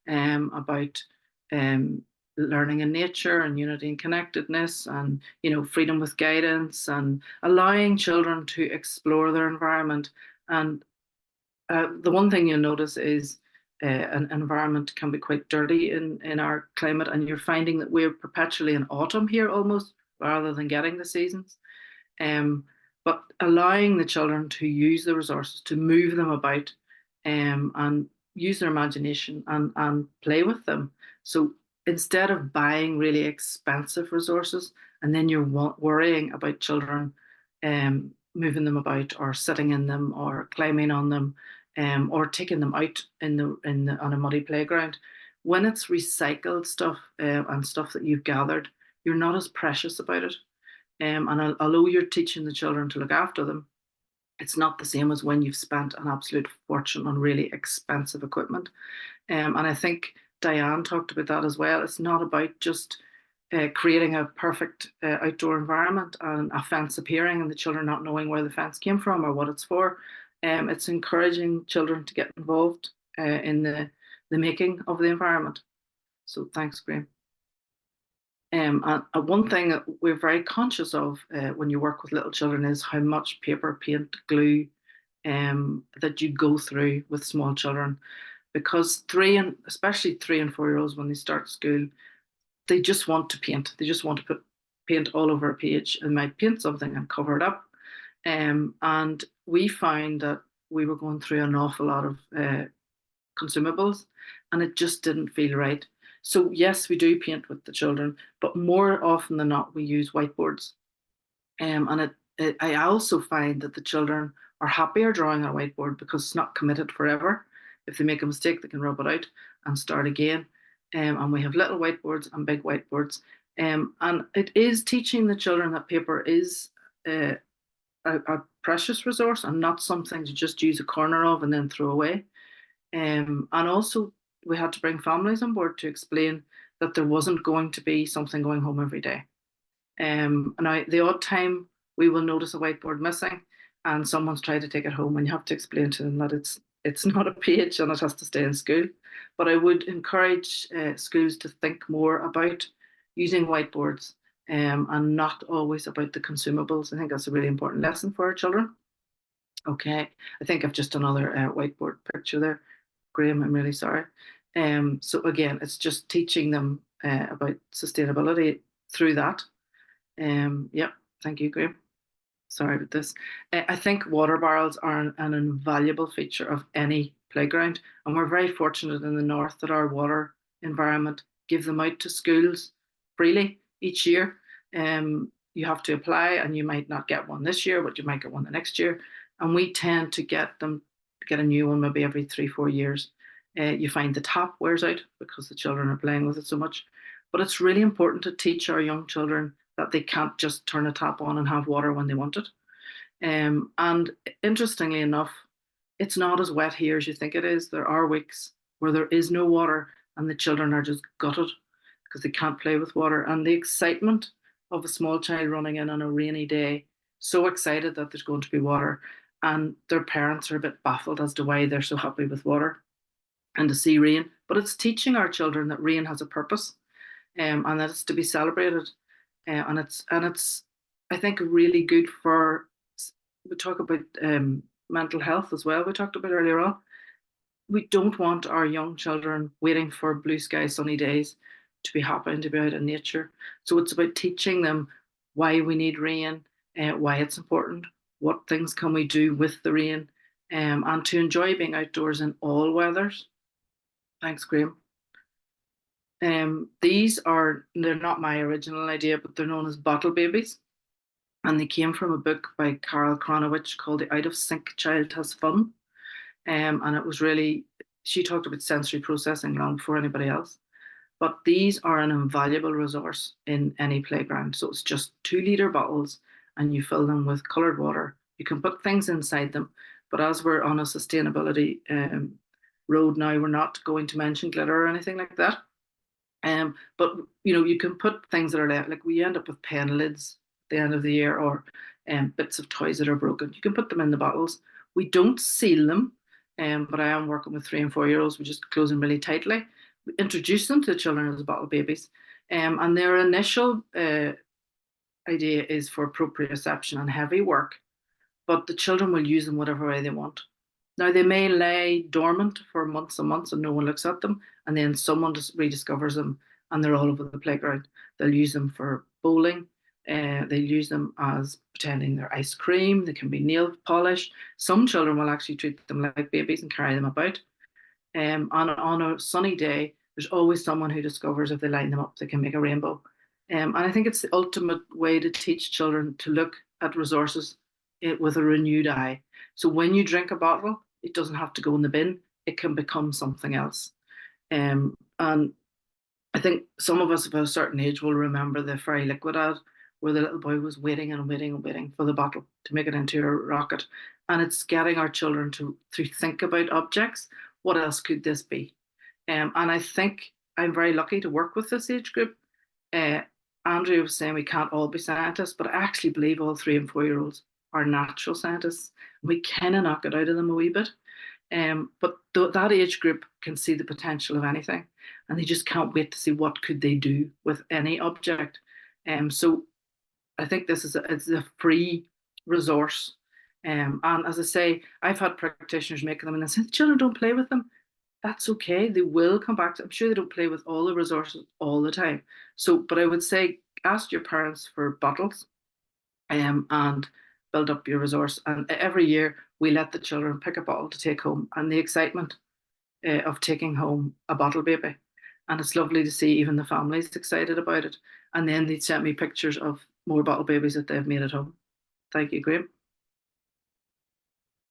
about learning in nature and unity and connectedness, and freedom with guidance, and allowing children to explore their environment. And the one thing you'll notice is an environment can be quite dirty in our climate, and you're finding that we're perpetually in autumn here almost, rather than getting the seasons. But allowing the children to use the resources, to move them about, and use their imagination and play with them. So instead of buying really expensive resources, and then you're worrying about children moving them about, or sitting in them, or climbing on them, or taking them out on a muddy playground. When it's recycled stuff and stuff that you've gathered, you're not as precious about it. And although you're teaching the children to look after them, it's not the same as when you've spent an absolute fortune on really expensive equipment. And I think Diane talked about that as well. It's not about just creating a perfect outdoor environment and a fence appearing and the children not knowing where the fence came from or what it's for. It's encouraging children to get involved in the making of the environment. So thanks, Graham. And one thing that we're very conscious of when you work with little children is how much paper, paint, glue that you go through with small children, because especially 3 and 4 year olds, when they start school, they just want to paint. They just want to put paint all over a page and might paint something and cover it up. And we found that we were going through an awful lot of consumables, and it just didn't feel right. So yes, we do paint with the children, but more often than not, we use whiteboards. And I also find that the children are happier drawing on a whiteboard because it's not committed forever. If they make a mistake, they can rub it out and start again. And we have little whiteboards and big whiteboards. And it is teaching the children that paper is a precious resource and not something to just use a corner of and then throw away. And also, we had to bring families on board to explain that there wasn't going to be something going home every day. Now, the odd time we will notice a whiteboard missing and someone's tried to take it home, and you have to explain to them that it's not a page and it has to stay in school. But I would encourage schools to think more about using whiteboards and not always about the consumables. I think that's a really important lesson for our children. Okay, I think I've just another whiteboard picture there. Graham, I'm really sorry. So again, it's just teaching them about sustainability through that. Yep, thank you, Graham. Sorry about this. I think water barrels are an invaluable feature of any playground, and we're very fortunate in the north that our water environment give them out to schools freely each year. You have to apply, and you might not get one this year, but you might get one the next year. And we tend to get a new one maybe every 3-4 years. You find the tap wears out because the children are playing with it so much. But it's really important to teach our young children that they can't just turn a tap on and have water when they want it. And interestingly enough, it's not as wet here as you think it is. There are weeks where there is no water and the children are just gutted because they can't play with water. And the excitement of a small child running in on a rainy day, so excited that there's going to be water, and their parents are a bit baffled as to why they're so happy with water and to see rain. But it's teaching our children that rain has a purpose, and that it's to be celebrated. And it's I think really good for, we talk about mental health as well, we talked about earlier on. We don't want our young children waiting for blue sky sunny days to be happy and to be out in nature. So it's about teaching them why we need rain, why it's important, what things can we do with the rain, and to enjoy being outdoors in all weathers. Thanks, Graham. They're not my original idea, but they're known as bottle babies. And they came from a book by Carol Kronowich called The Out of Sync Child Has Fun. And it was really, she talked about sensory processing long before anybody else. But these are an invaluable resource in any playground. So it's just 2-litre bottles and you fill them with coloured water. You can put things inside them. But as we're on a sustainability road now, we're not going to mention glitter or anything like that. But you can put things that are like we end up with pen lids at the end of the year, or bits of toys that are broken. You can put them in the bottles. We don't seal them, but I am working with 3 and 4 year olds. We just close them really tightly. We introduce them to the children as bottle babies, and their initial idea is for proprioception and heavy work, but the children will use them whatever way they want. Now, they may lay dormant for months and months and no one looks at them, and then someone just rediscovers them and they're all over the playground. They'll use them for bowling. They'll use them as pretending they're ice cream. They can be nail polish. Some children will actually treat them like babies and carry them about. On a sunny day, there's always someone who discovers if they line them up, they can make a rainbow. And I think it's the ultimate way to teach children to look at resources with a renewed eye. So when you drink a bottle, it doesn't have to go in the bin. It can become something else. And I think some of us of a certain age will remember the fairy liquid ad where the little boy was waiting and waiting and waiting for the bottle to make it into a rocket. And it's getting our children to think about objects. What else could this be? And I think I'm very lucky to work with this age group. Andrea was saying we can't all be scientists, but I actually believe all 3 and 4 year olds are natural scientists. We kind of knock it out of them a wee bit. But that age group can see the potential of anything, and they just can't wait to see what could they do with any object. So I think it's a free resource. And as I say, I've had practitioners making them and they say, the children don't play with them. That's okay. They will come back to, I'm sure they don't play with all the resources all the time. So, but I would say, ask your parents for bottles and build up your resource. And every year we let the children pick a bottle to take home, and the excitement of taking home a bottle baby. And it's lovely to see even the families excited about it. And then they'd send me pictures of more bottle babies that they've made at home. Thank you, Graham.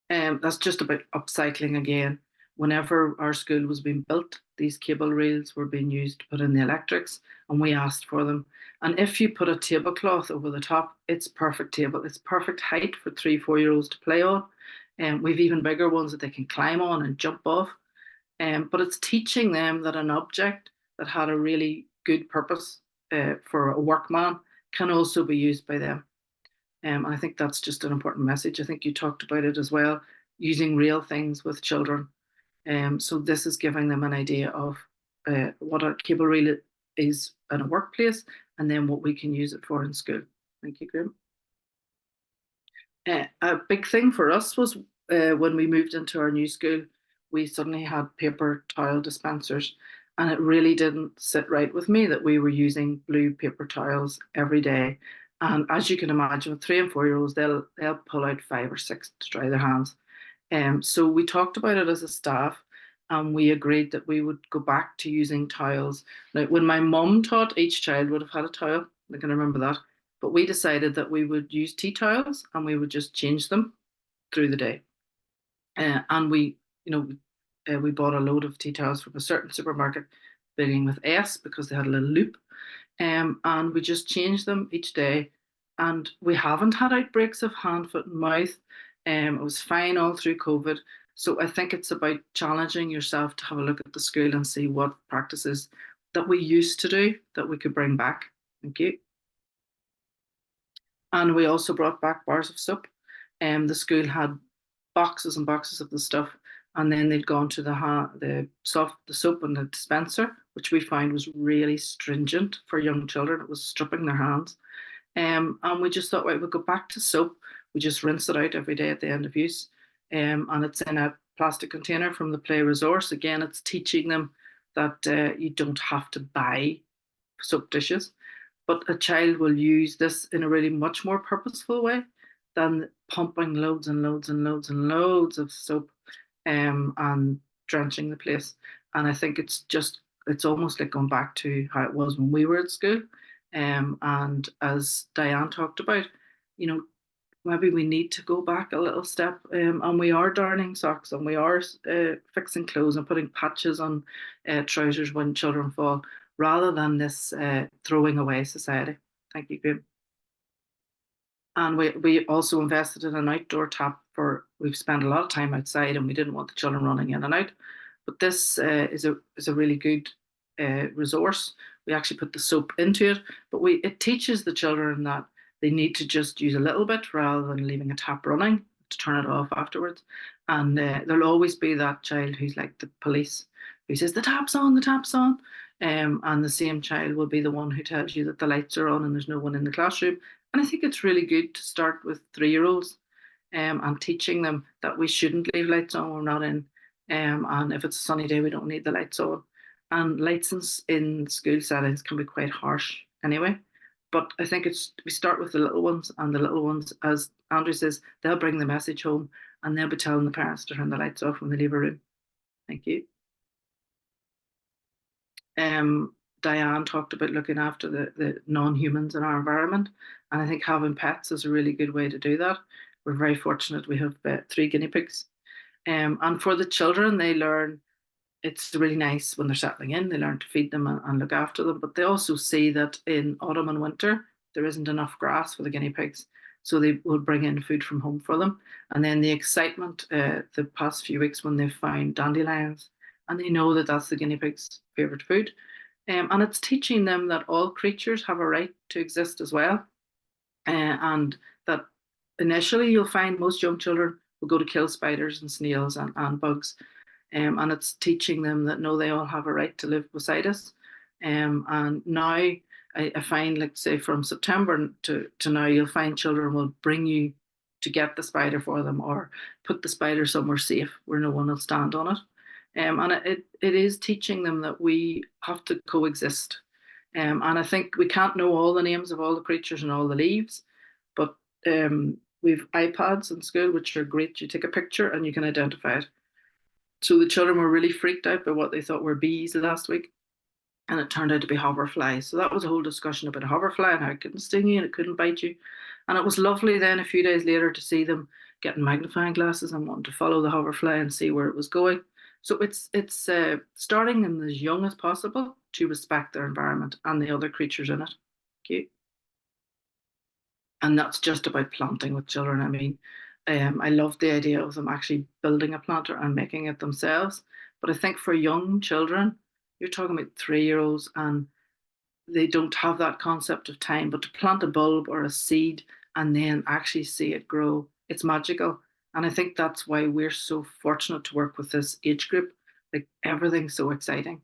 That's just about upcycling again. Whenever our school was being built, these cable reels were being used to put in the electrics, and we asked for them. And if you put a tablecloth over the top, it's perfect table. It's perfect height for 3-4-year-olds to play on. And we've even bigger ones that they can climb on and jump off. But it's teaching them that an object that had a really good purpose for a workman can also be used by them. I think that's just an important message. I think you talked about it as well, using real things with children. So this is giving them an idea of what a cable reel is in a workplace, and then what we can use it for in school. Thank you, Graham. A big thing for us was when we moved into our new school, we suddenly had paper towel dispensers, and it really didn't sit right with me that we were using blue paper towels every day. And as you can imagine, with 3 and 4-year-olds, they'll pull out 5 or 6 to dry their hands. So we talked about it as a staff, and we agreed that we would go back to using towels. Now, when my mum taught, each child would have had a towel. I can remember that. But we decided that we would use tea towels, and we would just change them through the day. And we bought a load of tea towels from a certain supermarket, beginning with S, because they had a little loop. And we just changed them each day, and we haven't had outbreaks of hand, foot and mouth. It was fine all through COVID. So I think it's about challenging yourself to have a look at the school and see what practices that we used to do that we could bring back. Thank you. And we also brought back bars of soap. The school had boxes and boxes of the stuff, and then they'd gone to the soap and the dispenser, which we found was really stringent for young children. It was stripping their hands. And we just thought, right, we'll go back to soap. We just rinse it out every day at the end of use. And it's in a plastic container from the Play Resource. Again, it's teaching them that you don't have to buy soap dishes, but a child will use this in a really much more purposeful way than pumping loads and loads and loads and loads of soap and drenching the place. And I think it's almost like going back to how it was when we were at school. And as Diane talked about, maybe we need to go back a little step, and we are darning socks, and we are fixing clothes and putting patches on trousers when children fall, rather than this throwing away society. Thank you, Graham. And we also invested in an outdoor tap we've spent a lot of time outside, and we didn't want the children running in and out. But this is a really good resource. We actually put the soap into it, but it teaches the children that they need to just use a little bit rather than leaving a tap running to turn it off afterwards. And there'll always be that child who's like the police, who says, the tap's on, the tap's on. And the same child will be the one who tells you that the lights are on and there's no one in the classroom. And I think it's really good to start with 3-year-olds and teaching them that we shouldn't leave lights on when we're not in. And if it's a sunny day, we don't need the lights on. And lights in school settings can be quite harsh anyway. But I think we start with the little ones, and the little ones, as Andrew says, they'll bring the message home, and they'll be telling the parents to turn the lights off when they leave a room. Thank you. Diane talked about looking after the non-humans in our environment, and I think having pets is a really good way to do that. We're very fortunate we have 3 guinea pigs. And for the children, they learn, it's really nice when they're settling in, they learn to feed them and look after them, but they also see that in autumn and winter, there isn't enough grass for the guinea pigs. So they will bring in food from home for them. And then the excitement the past few weeks when they've found dandelions, and they know that that's the guinea pig's favourite food. And it's teaching them that all creatures have a right to exist as well. And that initially you'll find most young children will go to kill spiders and snails and bugs. And it's teaching them that no, they all have a right to live beside us. And now I find, like say from September to now, you'll find children will bring you to get the spider for them, or put the spider somewhere safe where no one will stand on it. And it is teaching them that we have to coexist. And I think we can't know all the names of all the creatures and all the leaves, but we've iPads in school, which are great. You take a picture and you can identify it. So the children were really freaked out by what they thought were bees last week, and it turned out to be hoverflies. So that was a whole discussion about a hoverfly and how it couldn't sting you and it couldn't bite you. And it was lovely then a few days later to see them getting magnifying glasses and wanting to follow the hoverfly and see where it was going. So it's starting them as young as possible to respect their environment and the other creatures in it. Okay. And that's just about planting with children. I mean, I love the idea of them actually building a planter and making it themselves. But I think for young children, you're talking about 3-year-olds, and they don't have that concept of time. But to plant a bulb or a seed and then actually see it grow, it's magical. And I think that's why we're so fortunate to work with this age group. Like, everything's so exciting.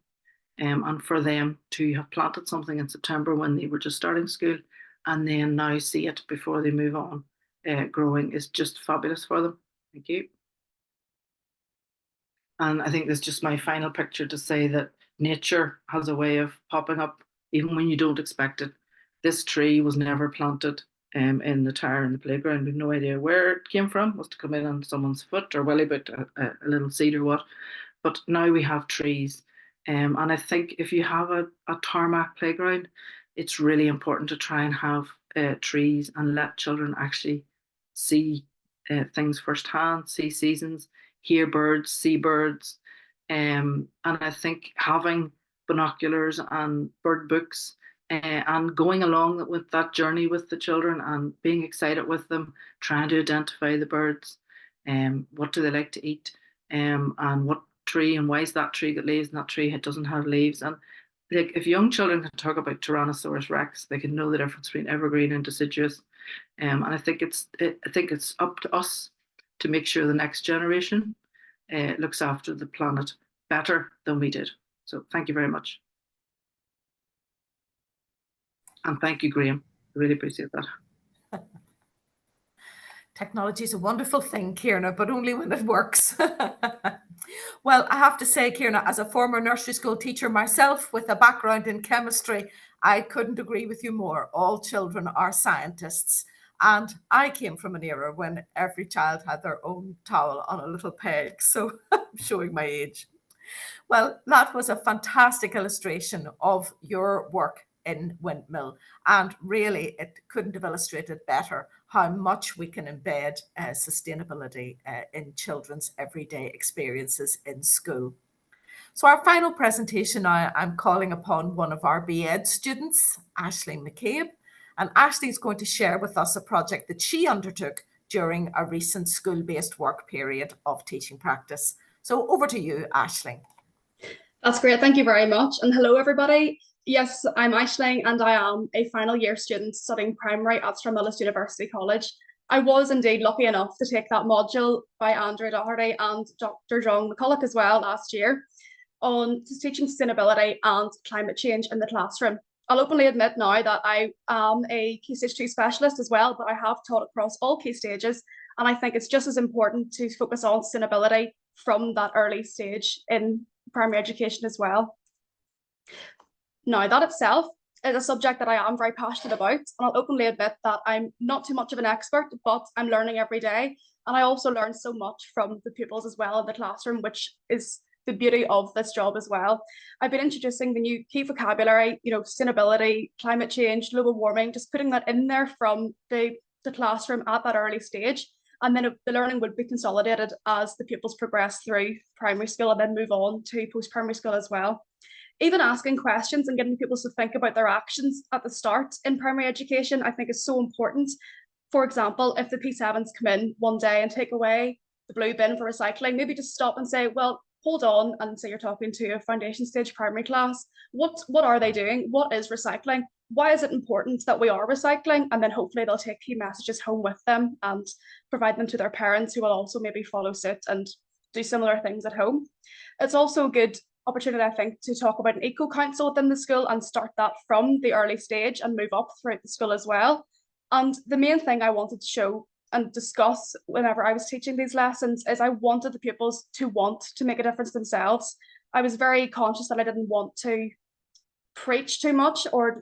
And for them to have planted something in September when they were just starting school, and then now see it before they move on growing, is just fabulous for them. Thank you. And I think this is just my final picture to say that nature has a way of popping up even when you don't expect it. This tree was never planted in the tire in the playground. We've no idea where it came from. Must have come in on someone's foot or willy about a little seed or what. But now we have trees. And I think if you have a tarmac playground, it's really important to try and have trees and let children actually see things firsthand, see seasons, hear birds, see birds. And I think having binoculars and bird books and going along with that journey with the children and being excited with them, trying to identify the birds, what do they like to eat, and what tree and why is that tree got leaves and that tree doesn't have leaves. And like, if young children can talk about Tyrannosaurus Rex, they can know the difference between evergreen and deciduous. And I think it's up to us to make sure the next generation looks after the planet better than we did. So thank you very much. And thank you, Graham. I really appreciate that. Technology is a wonderful thing, Kierna, but only when it works. Well, I have to say, Kierna, as a former nursery school teacher myself with a background in chemistry, I couldn't agree with you more. All children are scientists. And I came from an era when every child had their own towel on a little peg. So I'm showing my age. Well, that was a fantastic illustration of your work in Windmill. And really, it couldn't have illustrated better how much we can embed sustainability in children's everyday experiences in school. So our final presentation now, I'm calling upon one of our BEd students, Aisling McCabe. And Aisling is going to share with us a project that she undertook during a recent school-based work period of teaching practice. So over to you, Aisling. That's great. Thank you very much. And hello, everybody. Yes, I'm Aisling, and I am a final year student studying primary at Stranmillis University College. I was indeed lucky enough to take that module by Andrea Doherty and Dr John McCulloch as well last year on teaching sustainability and climate change in the classroom. I'll openly admit now that I am a Key Stage 2 specialist as well, but I have taught across all key stages, and I think it's just as important to focus on sustainability from that early stage in primary education as well. Now, that itself is a subject that I am very passionate about, and I'll openly admit that I'm not too much of an expert, but I'm learning every day, and I also learn so much from the pupils as well in the classroom, which is the beauty of this job as well. I've been introducing the new key vocabulary, sustainability, climate change, global warming, just putting that in there from the classroom at that early stage. And then the learning would be consolidated as the pupils progress through primary school and then move on to post-primary school as well. Even asking questions and getting pupils to think about their actions at the start in primary education, I think is so important. For example, if the P7s come in one day and take away the blue bin for recycling, maybe just stop and say, well, hold on, and say you're talking to a foundation stage primary class. What are they doing? What is recycling? Why is it important that we are recycling? And then hopefully they'll take key messages home with them and provide them to their parents, who will also maybe follow suit and do similar things at home. It's also a good opportunity, I think, to talk about an eco-council within the school and start that from the early stage and move up throughout the school as well. And the main thing I wanted to show and discuss whenever I was teaching these lessons is I wanted the pupils to want to make a difference themselves. I was very conscious that I didn't want to preach too much or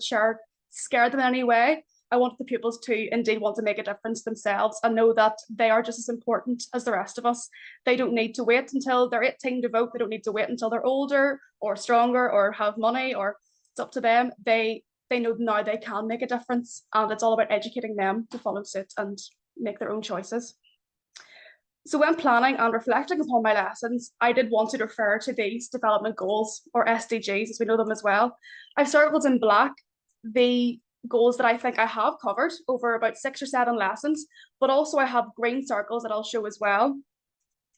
scare them in any way. I wanted the pupils to indeed want to make a difference themselves and know that they are just as important as the rest of us. They don't need to wait until they're 18 to vote. They don't need to wait until they're older or stronger or have money, or it's up to them. They they know now they can make a difference, and it's all about educating them to follow suit and make their own choices. So when planning and reflecting upon my lessons, I did want to refer to these development goals, or SDGs as we know them as well. I've circled in black the goals that I think I have covered over about 6 or 7 lessons, but also I have green circles that I'll show as well,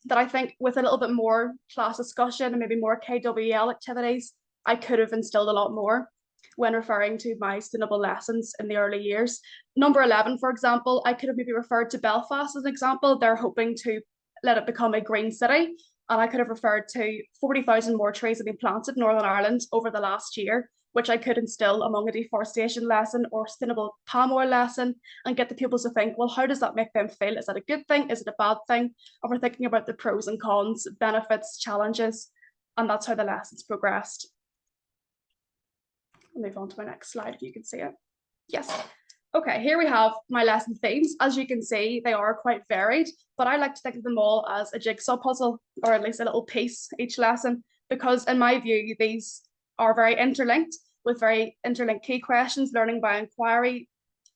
that I think with a little bit more class discussion and maybe more KWL activities, I could have instilled a lot more when referring to my sustainable lessons in the early years. Number 11, for example, I could have maybe referred to Belfast as an example. They're hoping to let it become a green city. And I could have referred to 40,000 more trees have been planted in Northern Ireland over the last year, which I could instill among a deforestation lesson or sustainable palm oil lesson, and get the pupils to think, well, how does that make them feel? Is that a good thing? Is it a bad thing? And we're thinking about the pros and cons, benefits, challenges, and that's how the lessons progressed. I'll move on to my next slide if you can see it. Yes. Okay, here we have my lesson themes. As you can see, they are quite varied, but I like to think of them all as a jigsaw puzzle, or at least a little piece each lesson, because in my view, these are very interlinked with very interlinked key questions, learning by inquiry,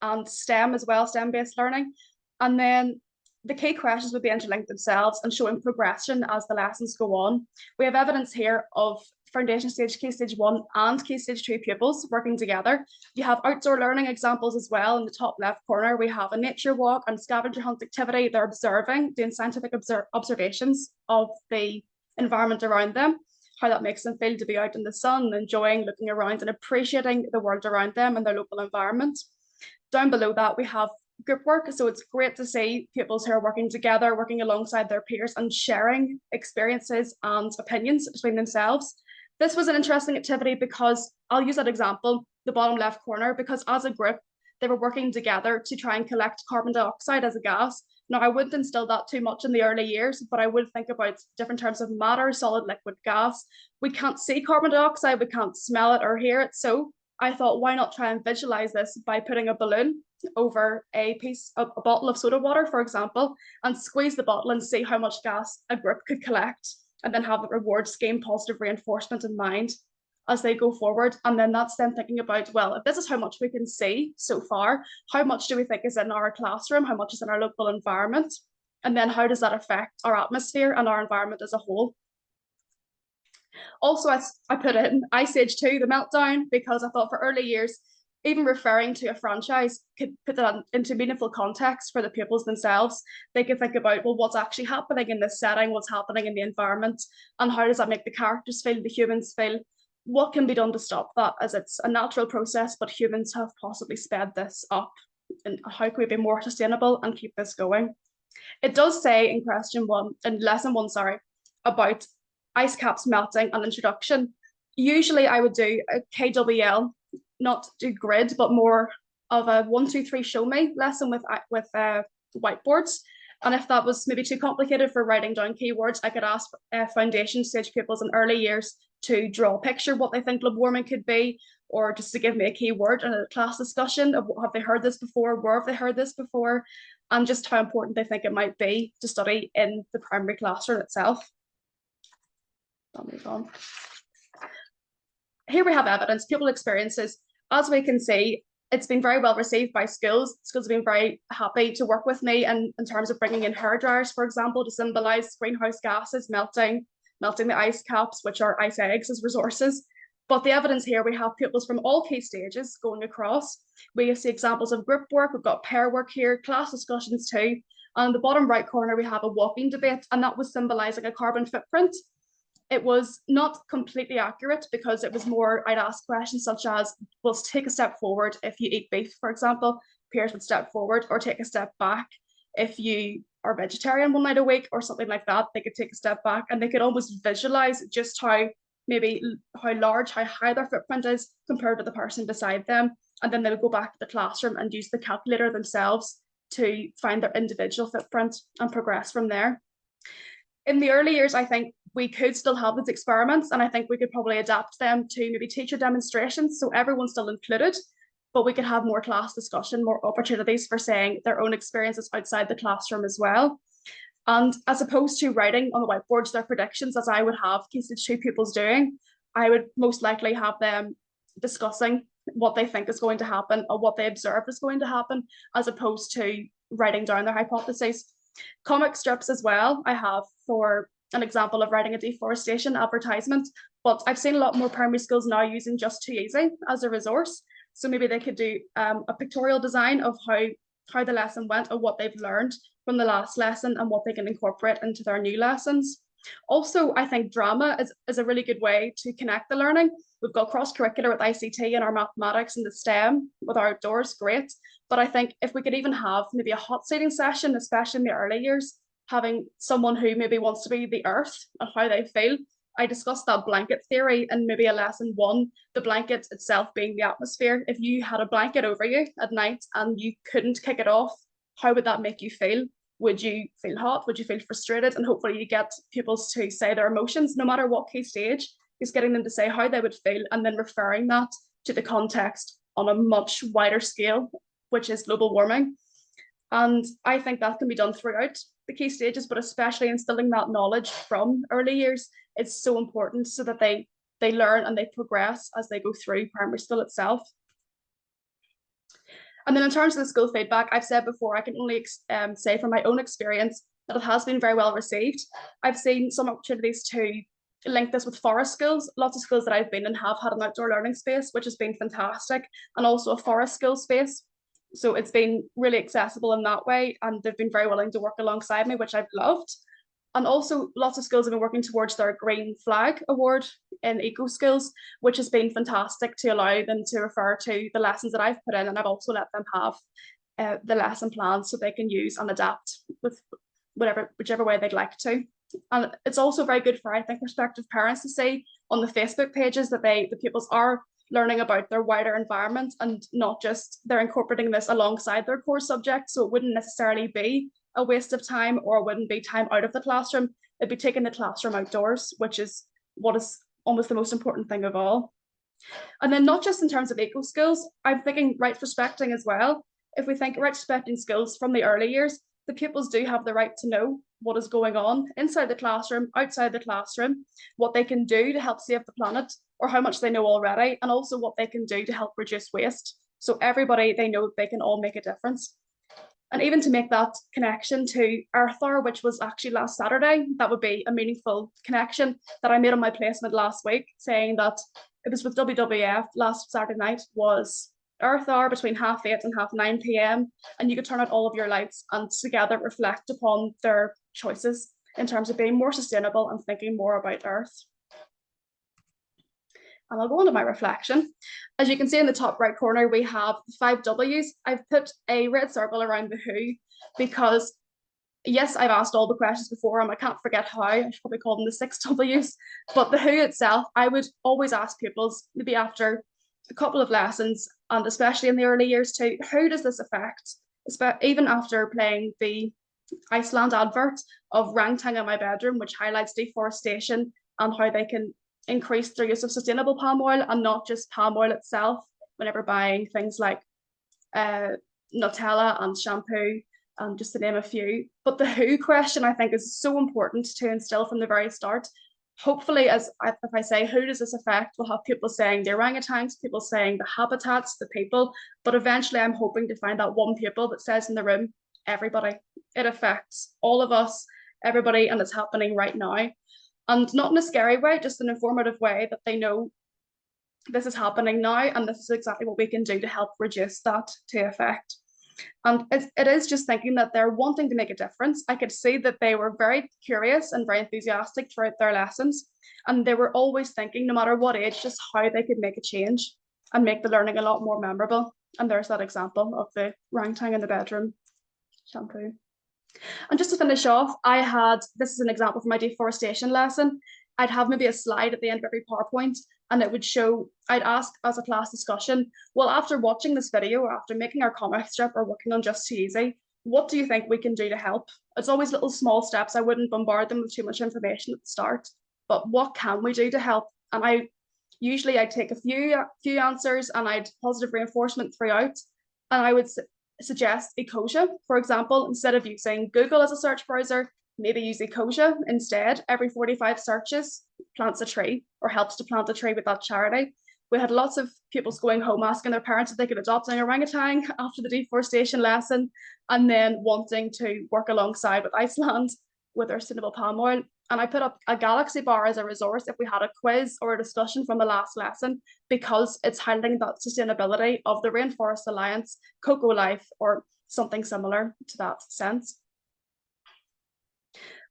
and STEM as well, STEM-based learning. And then the key questions would be interlinked themselves and showing progression as the lessons go on. We have evidence here of foundation stage, key stage 1 and key stage 2 pupils working together. You have outdoor learning examples as well. In the top left corner, we have a nature walk and scavenger hunt activity. They're observing, doing scientific observations of the environment around them, how that makes them feel to be out in the sun, enjoying looking around and appreciating the world around them and their local environment. Down below that, we have group work. So it's great to see pupils who are working together, working alongside their peers and sharing experiences and opinions between themselves. This was an interesting activity because I'll use that example, the bottom left corner, because as a group, they were working together to try and collect carbon dioxide as a gas. Now, I wouldn't instill that too much in the early years, but I would think about different terms of matter, solid, liquid, gas. We can't see carbon dioxide, we can't smell it or hear it. So I thought, why not try and visualize this by putting a balloon over a bottle of soda water, for example, and squeeze the bottle and see how much gas a group could collect, and then have the reward scheme, positive reinforcement in mind as they go forward. And then that's then thinking about, well, if this is how much we can see so far, how much do we think is in our classroom, how much is in our local environment, and then how does that affect our atmosphere and our environment as a whole. Also, I put in Ice Age 2, the meltdown, because I thought for early years, even referring to a franchise could put that into meaningful context for the pupils themselves. They could think about, well, what's actually happening in this setting, what's happening in the environment, and how does that make the characters feel, the humans feel? What can be done to stop that, as it's a natural process, but humans have possibly sped this up, and how can we be more sustainable and keep this going? It does say in lesson one, about ice caps melting and introduction. Usually I would do a KWL, not do grid, but more of a 1, 2, 3 show me lesson with whiteboards. And if that was maybe too complicated for writing down keywords, I could ask foundation stage pupils in early years to draw a picture of what they think global warming could be, or just to give me a keyword in a class discussion of, have they heard this before, where have they heard this before, and just how important they think it might be to study in the primary classroom itself. I'll move on. Here we have evidence, pupil experiences. As we can see, it's been very well received by schools. Schools have been very happy to work with me in terms of bringing in hairdryers, for example, to symbolise greenhouse gases melting the ice caps, which are ice eggs, as resources. But the evidence here, we have pupils from all key stages going across. We see examples of group work, we've got pair work here, class discussions too. On the bottom right corner, we have a walking debate, and that was symbolising a carbon footprint. It was not completely accurate because it was more, I'd ask questions such as, well, take a step forward if you eat beef, for example. Peers would step forward, or take a step back if you are vegetarian 1 night a week or something like that. They could take a step back, and they could almost visualize just how large, how high their footprint is compared to the person beside them. And then they would go back to the classroom and use the calculator themselves to find their individual footprint and progress from there. In the early years, I think we could still have these experiments, and I think we could probably adapt them to maybe teacher demonstrations, so everyone's still included, but we could have more class discussion, more opportunities for saying their own experiences outside the classroom as well. And as opposed to writing on the whiteboards their predictions, as I would have Key Stage 2 pupils doing, I would most likely have them discussing what they think is going to happen or what they observe is going to happen, as opposed to writing down their hypotheses. Comic strips as well, I have for an example of writing a deforestation advertisement, but I've seen a lot more primary schools now using Just Too Easy as a resource. So maybe they could do a pictorial design of how the lesson went or what they've learned from the last lesson and what they can incorporate into their new lessons. Also, I think drama is a really good way to connect the learning. We've got cross-curricular with ICT and our mathematics and the STEM with our outdoors, great. But I think if we could even have maybe a hot seating session, especially in the early years, having someone who maybe wants to be the earth and how they feel. I discussed that blanket theory in maybe a lesson 1, the blanket itself being the atmosphere. If you had a blanket over you at night and you couldn't kick it off, how would that make you feel? Would you feel hot? Would you feel frustrated? And hopefully you get pupils to say their emotions, no matter what key stage, is getting them to say how they would feel and then referring that to the context on a much wider scale, which is global warming. And I think that can be done throughout the key stages, but especially instilling that knowledge from early years is so important so that they learn and they progress as they go through primary school itself. And then in terms of the school feedback, I've said before, I can only say from my own experience that it has been very well received. I've seen some opportunities to link this with forest schools. Lots of schools that I've been in have had an outdoor learning space, which has been fantastic, and also a forest school space. So it's been really accessible in that way, and they've been very willing to work alongside me, which I've loved. And also lots of schools have been working towards their Green Flag Award in eco skills, which has been fantastic to allow them to refer to the lessons that I've put in, and I've also let them have the lesson plans so they can use and adapt with whichever way they'd like to. And it's also very good for, I think, prospective parents to see on the Facebook pages that the pupils are learning about their wider environment and not just they're incorporating this alongside their core subject. So it wouldn't necessarily be a waste of time, or it wouldn't be time out of the classroom. It'd be taking the classroom outdoors, which is what is almost the most important thing of all. And then not just in terms of eco skills, I'm thinking right prospecting as well. If we think right prospecting skills from the early years, the pupils do have the right to know what is going on inside the classroom, outside the classroom, what they can do to help save the planet, or how much they know already, and also what they can do to help reduce waste. So everybody, they know they can all make a difference. And even to make that connection to Earth Hour, which was actually last Saturday, that would be a meaningful connection that I made on my placement last week, saying that it was with WWF last Saturday night was Earth Hour between 8:30 and 9:30 p.m. And you could turn out all of your lights and together reflect upon their choices in terms of being more sustainable and thinking more about Earth. And I'll go on to my reflection. As you can see in the top right corner, we have 5 W's. I've put a red circle around the who because, yes, I've asked all the questions before and I can't forget how. I should probably call them the 6 W's. But the who itself, I would always ask pupils, maybe after a couple of lessons, and especially in the early years too, who does this affect? Even after playing the Iceland advert of Rangtang in my bedroom, which highlights deforestation and how they can increase their use of sustainable palm oil and not just palm oil itself whenever buying things like Nutella and shampoo, just to name a few. But the who question, I think, is so important to instill from the very start. Hopefully, if I say who does this affect, we'll have people saying the orangutans, people saying the habitats, the people, but eventually I'm hoping to find that one pupil that says in the room, everybody. It affects all of us, everybody, and it's happening right now. And not in a scary way, just an informative way that they know this is happening now and this is exactly what we can do to help reduce that to effect. And it is just thinking that they're wanting to make a difference. I could see that they were very curious and very enthusiastic throughout their lessons. And they were always thinking, no matter what age, just how they could make a change and make the learning a lot more memorable. And there's that example of the Rangtang in the bedroom shampoo. And just to finish off, this is an example from my deforestation lesson. I'd have maybe a slide at the end of every PowerPoint and it would show, I'd ask as a class discussion, well, after watching this video or after making our comic strip or working on Just Too Easy, what do you think we can do to help? It's always little small steps. I wouldn't bombard them with too much information at the start, but what can we do to help? And I'd take a few answers and I'd positive reinforcement throughout. And I would suggest Ecosia, for example, instead of using Google as a search browser, maybe use Ecosia instead. Every 45 searches plants a tree or helps to plant a tree with that charity. We had lots of pupils going home asking their parents if they could adopt an orangutan after the deforestation lesson, and then wanting to work alongside with Iceland with their sustainable palm oil. And I put up a galaxy bar as a resource if we had a quiz or a discussion from the last lesson, because it's highlighting that sustainability of the Rainforest Alliance, Cocoa Life, or something similar to that sense.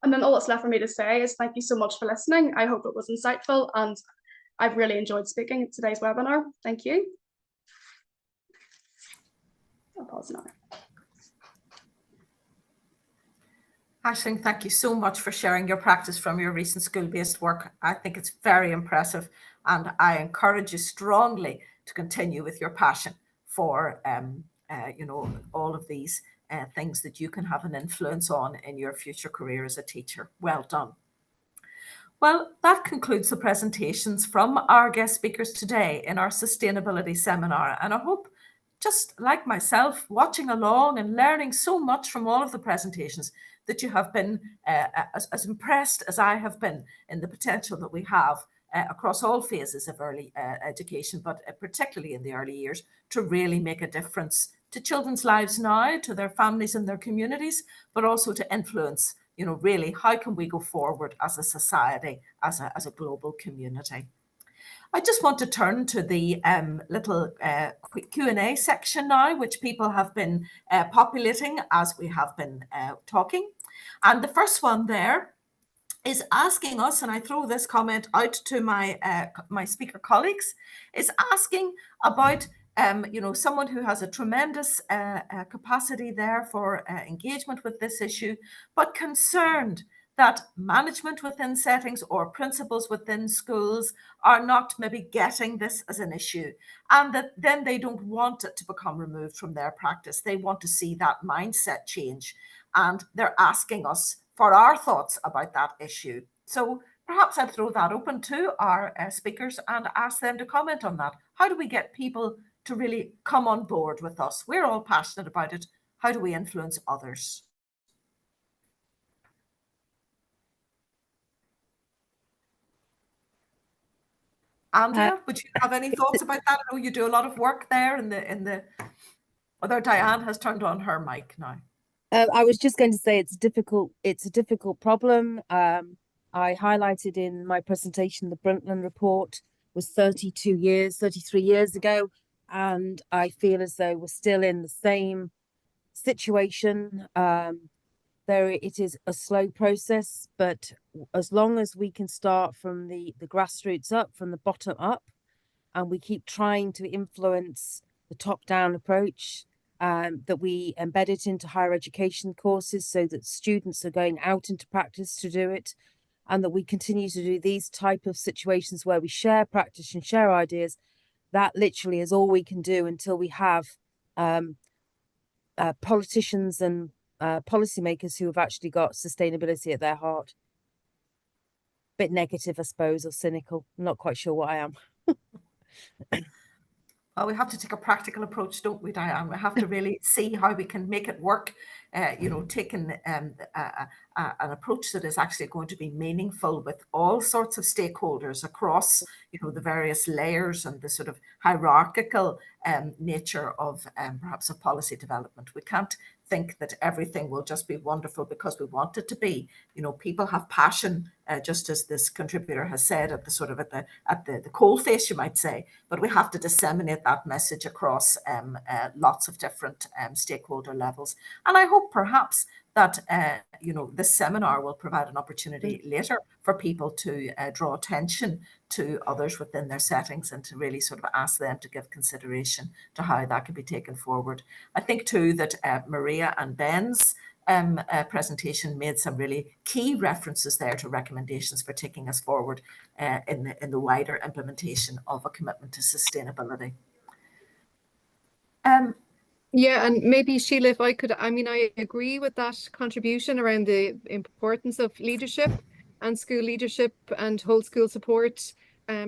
And then all that's left for me to say is thank you so much for listening. I hope it was insightful, and I've really enjoyed speaking at today's webinar. Thank you. I'll pause now. Aisling, thank you so much for sharing your practice from your recent school-based work. I think it's very impressive, and I encourage you strongly to continue with your passion for you know, all of these things that you can have an influence on in your future career as a teacher. Well done. Well, that concludes the presentations from our guest speakers today in our sustainability seminar. And I hope, just like myself, watching along and learning so much from all of the presentations, that you have been as impressed as I have been in the potential that we have across all phases of early education, but particularly in the early years, to really make a difference to children's lives now, to their families and their communities, but also to influence, you know, really, how can we go forward as a society, as a global community? I just want to turn to the little quick Q&A section now, which people have been populating as we have been talking. And the first one there is asking us, and I throw this comment out to my my speaker colleagues, is asking about you know, someone who has a tremendous capacity there for engagement with this issue, but concerned that management within settings or principals within schools are not maybe getting this as an issue, and that then they don't want it to become removed from their practice. They want to see that mindset change, and they're asking us for our thoughts about that issue. So perhaps I'd throw that open to our speakers and ask them to comment on that. How do we get people to really come on board with us? We're all passionate about it. How do we influence others? Andrea, would you have any thoughts about that? I know you do a lot of work there in the although Diane has turned on her mic now. I was just going to say it's a difficult problem. I highlighted in my presentation the Brundtland report was 33 years ago, and I feel as though we're still in the same situation. It is a slow process, but as long as we can start from the grassroots up, from the bottom up, and we keep trying to influence the top-down approach, that we embed it into higher education courses so that students are going out into practice to do it, and that we continue to do these type of situations where we share practice and share ideas, that literally is all we can do until we have politicians and policymakers who have actually got sustainability at their heart. Bit negative, I suppose, or cynical. I'm not quite sure what I am. Well, we have to take a practical approach, don't we, Diane? We have to really see how we can make it work, you know, taking an approach that is actually going to be meaningful with all sorts of stakeholders across, you know, the various layers and the sort of hierarchical nature of perhaps a policy development. We can't think that everything will just be wonderful because we want it to be. You know, people have passion, just as this contributor has said, at the sort of at the coal face, you might say. But we have to disseminate that message across lots of different stakeholder levels. And I hope perhaps that you know, this seminar will provide an opportunity later for people to draw attention to others within their settings and to really sort of ask them to give consideration to how that can be taken forward. I think too that Maria and Ben's presentation made some really key references there to recommendations for taking us forward in the wider implementation of a commitment to sustainability. Yeah, and maybe Sheelagh, if I could, I mean, I agree with that contribution around the importance of leadership and school leadership and whole school support.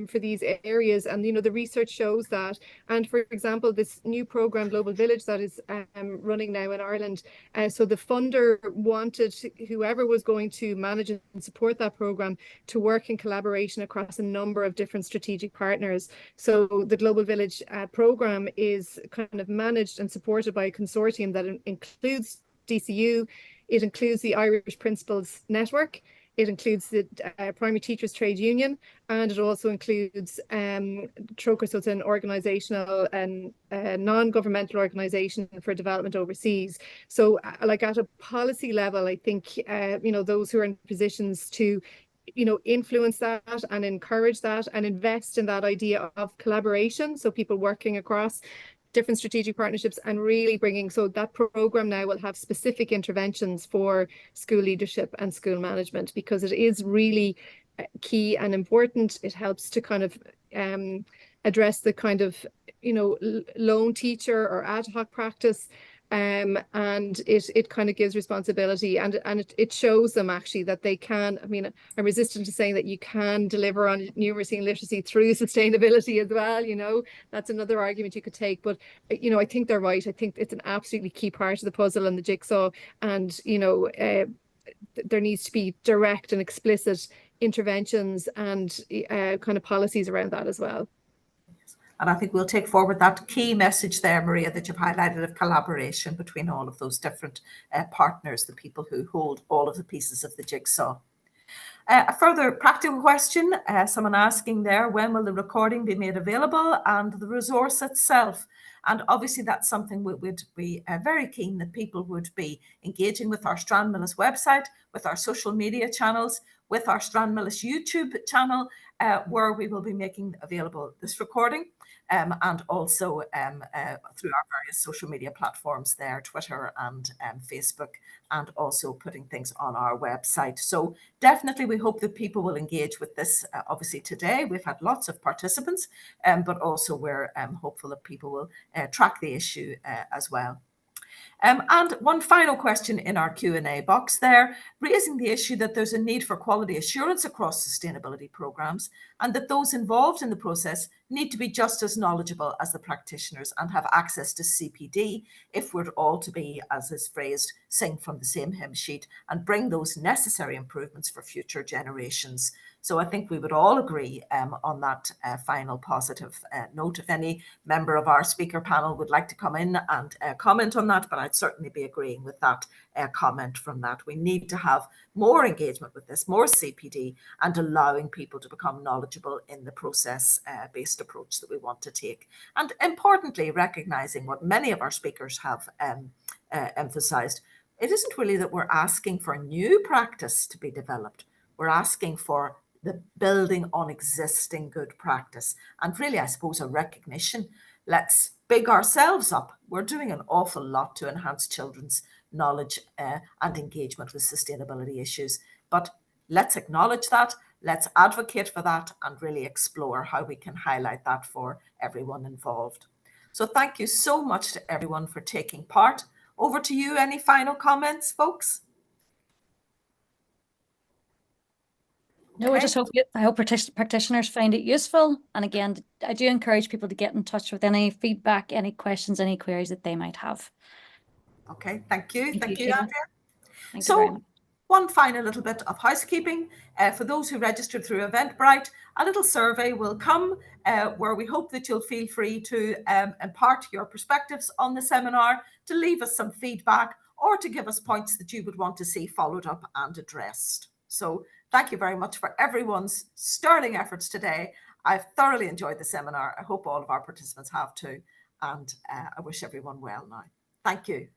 for these areas, and the research shows that. And for example, this new program Global Village that is running now in Ireland, so the funder wanted whoever was going to manage and support that program to work in collaboration across a number of different strategic partners. So the Global Village program is kind of managed and supported by a consortium that includes DCU, it includes the Irish Principals Network, it includes the Primary Teachers Trade Union, and it also includes Troca, so it's an organisational and non-governmental organisation for development overseas. So like at a policy level, I think, those who are in positions to influence that and encourage that and invest in that idea of collaboration. So people working across different strategic partnerships and really bringing, so that program now will have specific interventions for school leadership and school management, because it is really key and important. It helps to kind of address the kind of lone teacher or ad hoc practice, and it kind of gives responsibility, and it shows them actually that they can. I mean, I'm resistant to saying that you can deliver on numeracy and literacy through sustainability as well. That's another argument you could take, but I think they're right. I think it's an absolutely key part of the puzzle and the jigsaw, and there needs to be direct and explicit interventions and kind of policies around that as well. And I think we'll take forward that key message there, Maria, that you've highlighted, of collaboration between all of those different partners, the people who hold all of the pieces of the jigsaw. A further practical question, someone asking there, when will the recording be made available, and the resource itself? And obviously that's something we would be very keen that people would be engaging with our Stranmillis website, with our social media channels, with our Stranmillis YouTube channel, where we will be making available this recording, and also through our various social media platforms there, Twitter and Facebook, and also putting things on our website. So definitely we hope that people will engage with this. Obviously today we've had lots of participants, but also we're hopeful that people will track the issue as well. And one final question in our Q&A box there, raising the issue that there's a need for quality assurance across sustainability programs, and that those involved in the process need to be just as knowledgeable as the practitioners and have access to CPD if we're all to be, as is phrased, sing from the same hymn sheet and bring those necessary improvements for future generations. So I think we would all agree on that final positive note. If any member of our speaker panel would like to come in and comment on that, but I'd certainly be agreeing with that comment from that. We need to have more engagement with this, more CPD, and allowing people to become knowledgeable in the process-based approach that we want to take. And importantly, recognising what many of our speakers have emphasised, it isn't really that we're asking for new practice to be developed. We're asking for the building on existing good practice, and really, I suppose, a recognition. Let's big ourselves up. We're doing an awful lot to enhance children's knowledge and engagement with sustainability issues, but let's acknowledge that, let's advocate for that, and really explore how we can highlight that for everyone involved. So thank you so much to everyone for taking part. Over to you. Any final comments, folks? No, I just hope practitioners find it useful. And again, I do encourage people to get in touch with any feedback, any questions, any queries that they might have. Okay, thank you. Thank you, Andrea. Thank you very much. One final little bit of housekeeping. For those who registered through Eventbrite, a little survey will come where we hope that you'll feel free to impart your perspectives on the seminar, to leave us some feedback, or to give us points that you would want to see followed up and addressed. So thank you very much for everyone's sterling efforts today. I've thoroughly enjoyed the seminar. I hope all of our participants have too. And I wish everyone well now. Thank you.